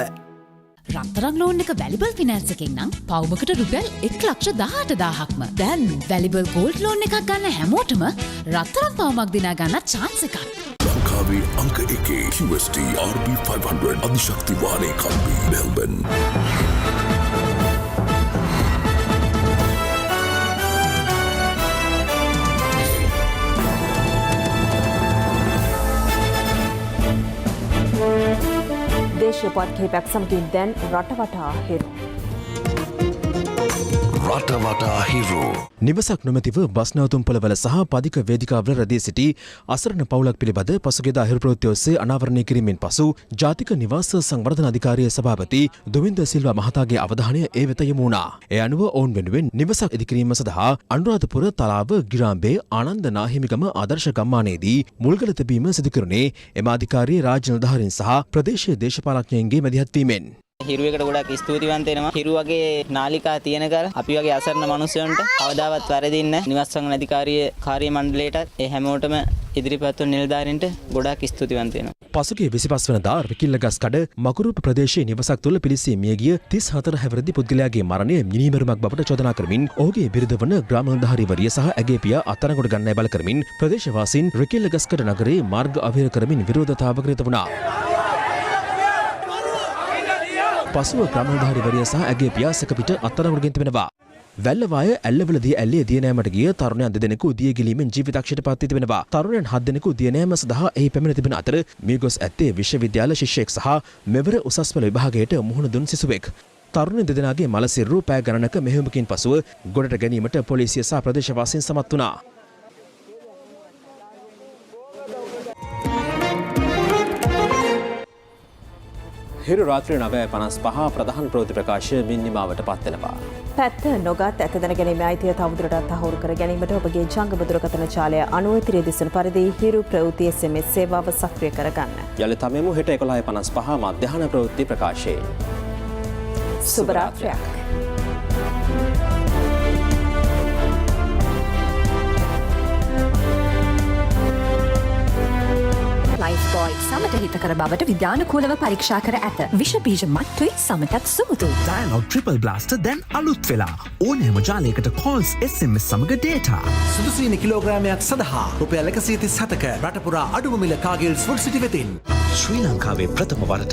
රත්තරන් ලෝන් එක වැලිබල් ෆිනෑන්ස් එකෙන් නම් පවුමකට රුපියල් 1,18,000ක්ම. දැන් වැලිබල් ගෝල්ඩ් ලෝන් එකක් ගන්න හැමෝටම රත්තරන් පවුමක් දිනා ගන්න chance එකක්. ලංකාවේ අංක 1 QST RB500 අධිශක්ති වාහනේ කම්බි මෙල්බන්. දේශපාලන කිහිපයක් සමගින් දැන් රටවටා හිරු. රටවටා හිරු. නිවසක් නොමැතිව බස් නැවතුම්පළවල සහ පදික වේදිකාවල රැඳී සිටි අසරණ පවුලක් පිළිබඳ පසුගියදා හිරු ප්‍රවෘත්ති ඔස්සේ අනාවරණය කිරීමෙන් පසු ජාතික නිවාස සංවර්ධන අධිකාරියේ සභාපති දුමින්ද සිල්වා මහතාගේ අවධානය ඒ වෙත යොමු වුණා. ඒ අනුව ඔවුන් වෙනුවෙන් නිවසක් ඉදිකිරීම සඳහා අනුරාධපුර තලාව ගිරාම්බේ ආනන්ද නාහිමිගම ආදර්ශ ගම්මානයේදී මුල්ගල තැබීම සිදු කෙරුණේ එම අධිකාරියේ රාජ්‍ය නිලධාරීන් සහ ප්‍රදේශීය දේශපාලඥයින්ගේ මැදිහත් වීමෙන්. හිරුවකට ගොඩක් ස්තුතිවන්ත වෙනවා. හිරු වගේ නාලිකා තියෙන කල අපි වගේ අසරණ මිනිස්සුන්ට කවදාවත් වැරදින්න නිවාස සංග්‍රහ අධිකාරියේ කාර්ය මණ්ඩලයට ඒ හැමෝටම ඉදිරිපත් වන නිලධාරීන්ට ගොඩක් ස්තුතිවන්ත වෙනවා. පසුගිය 25 වෙනිදා රිකිල්ලගස්කඩ මකුරුප ප්‍රදේශයේ නිවසක් තුළ පිලිසී මිය ගිය 34 හැවිරිදි පුද්ගලයාගේ මරණය මිනීමැරුමක් බවට චෝදනා කරමින් ඔහුගේ බිරිඳ වන ග්‍රාම නිලධාරීවරිය සහ ඇගේ පියා අත්අඩංගුවට ගන්නයි බල කරමින් ප්‍රදේශවාසීන් රිකිල්ලගස්කඩ නගරයේ මාර්ග අවහිර කරමින් විරෝධතාවකට යෙද වුණා. පසුව ග්‍රාමනිලධාරීවරිය සහ ඇගේ පියා සැකපිට අත්අඩංගුවට ගෙන තිබෙනවා. වැල්ලවාය ඇල්ලවලදී ඇල්ලේ දියනෑමට ගිය තරුණයන් දෙදෙනෙකු දියගිලීමෙන් ජීවිතක්ෂයට පත් වී තිබෙනවා. තරුණයන් 7 දෙනෙකු දියනෑම සඳහා එහි පැමිණ තිබෙන අතර මියගොස් ඇත්තේ විශ්වවිද්‍යාල ශිෂ්‍යයෙක් සහ මෙවර උසස් පෙළ විභාගයට මුහුණ දුන් සිසුවෙක්. තරුණ දෙදෙනාගේ මලසිරු පෑ ගණනක මෙහෙයුමකින් පසුව ගොඩට ගැනීමට පොලිසිය සහ ප්‍රදේශවාසීන් සමත් වුණා. හිරු රාත්‍රී 9:55 ප්‍රධාන ප්‍රවෘත්ති ප්‍රකාශය මින් නිමාවට පත් වෙනවා. පැත්ත නොගත් ඇතදැන ගැනීමේ අයිතිය තවදුරටත් තහවුරු කර ගැනීමට ඔබගේ ජංගම දුරකථන ජාලය අනුව ඉදිරියේ දිසුණු පරිදි හිරු ප්‍රවෘත්ති SMS සේවාව සක්‍රිය කරගන්න. යලිත තමෙමු හෙට 11:55 මධ්‍යහන ප්‍රවෘත්ති ප්‍රකාශයේ. සුබ රාත්‍රියක්. ලයිෆ්බෝයි සමට හිතකර බවට විද්‍යානුකූලව පරීක්ෂා කර ඇත. විෂ බීජ මත්තුයි සමටත් සුමුතුයි. ඩයලොග් ට්‍රිපල් බ්ලාස්ටර් දැන් අලුත් වෙලා ඕනෑම ජාලයකට කෝල්ස් SMS සමග ඩේටා. සුදුසීනි කිලෝග්‍රෑමයක් සඳහා රුපියල් 137ක රටපුරා අඩුම මිල කාගෙල්ස් ෆුඩ් සිටි වෙතින්. ශ්‍රී ලංකාවේ ප්‍රථම වරට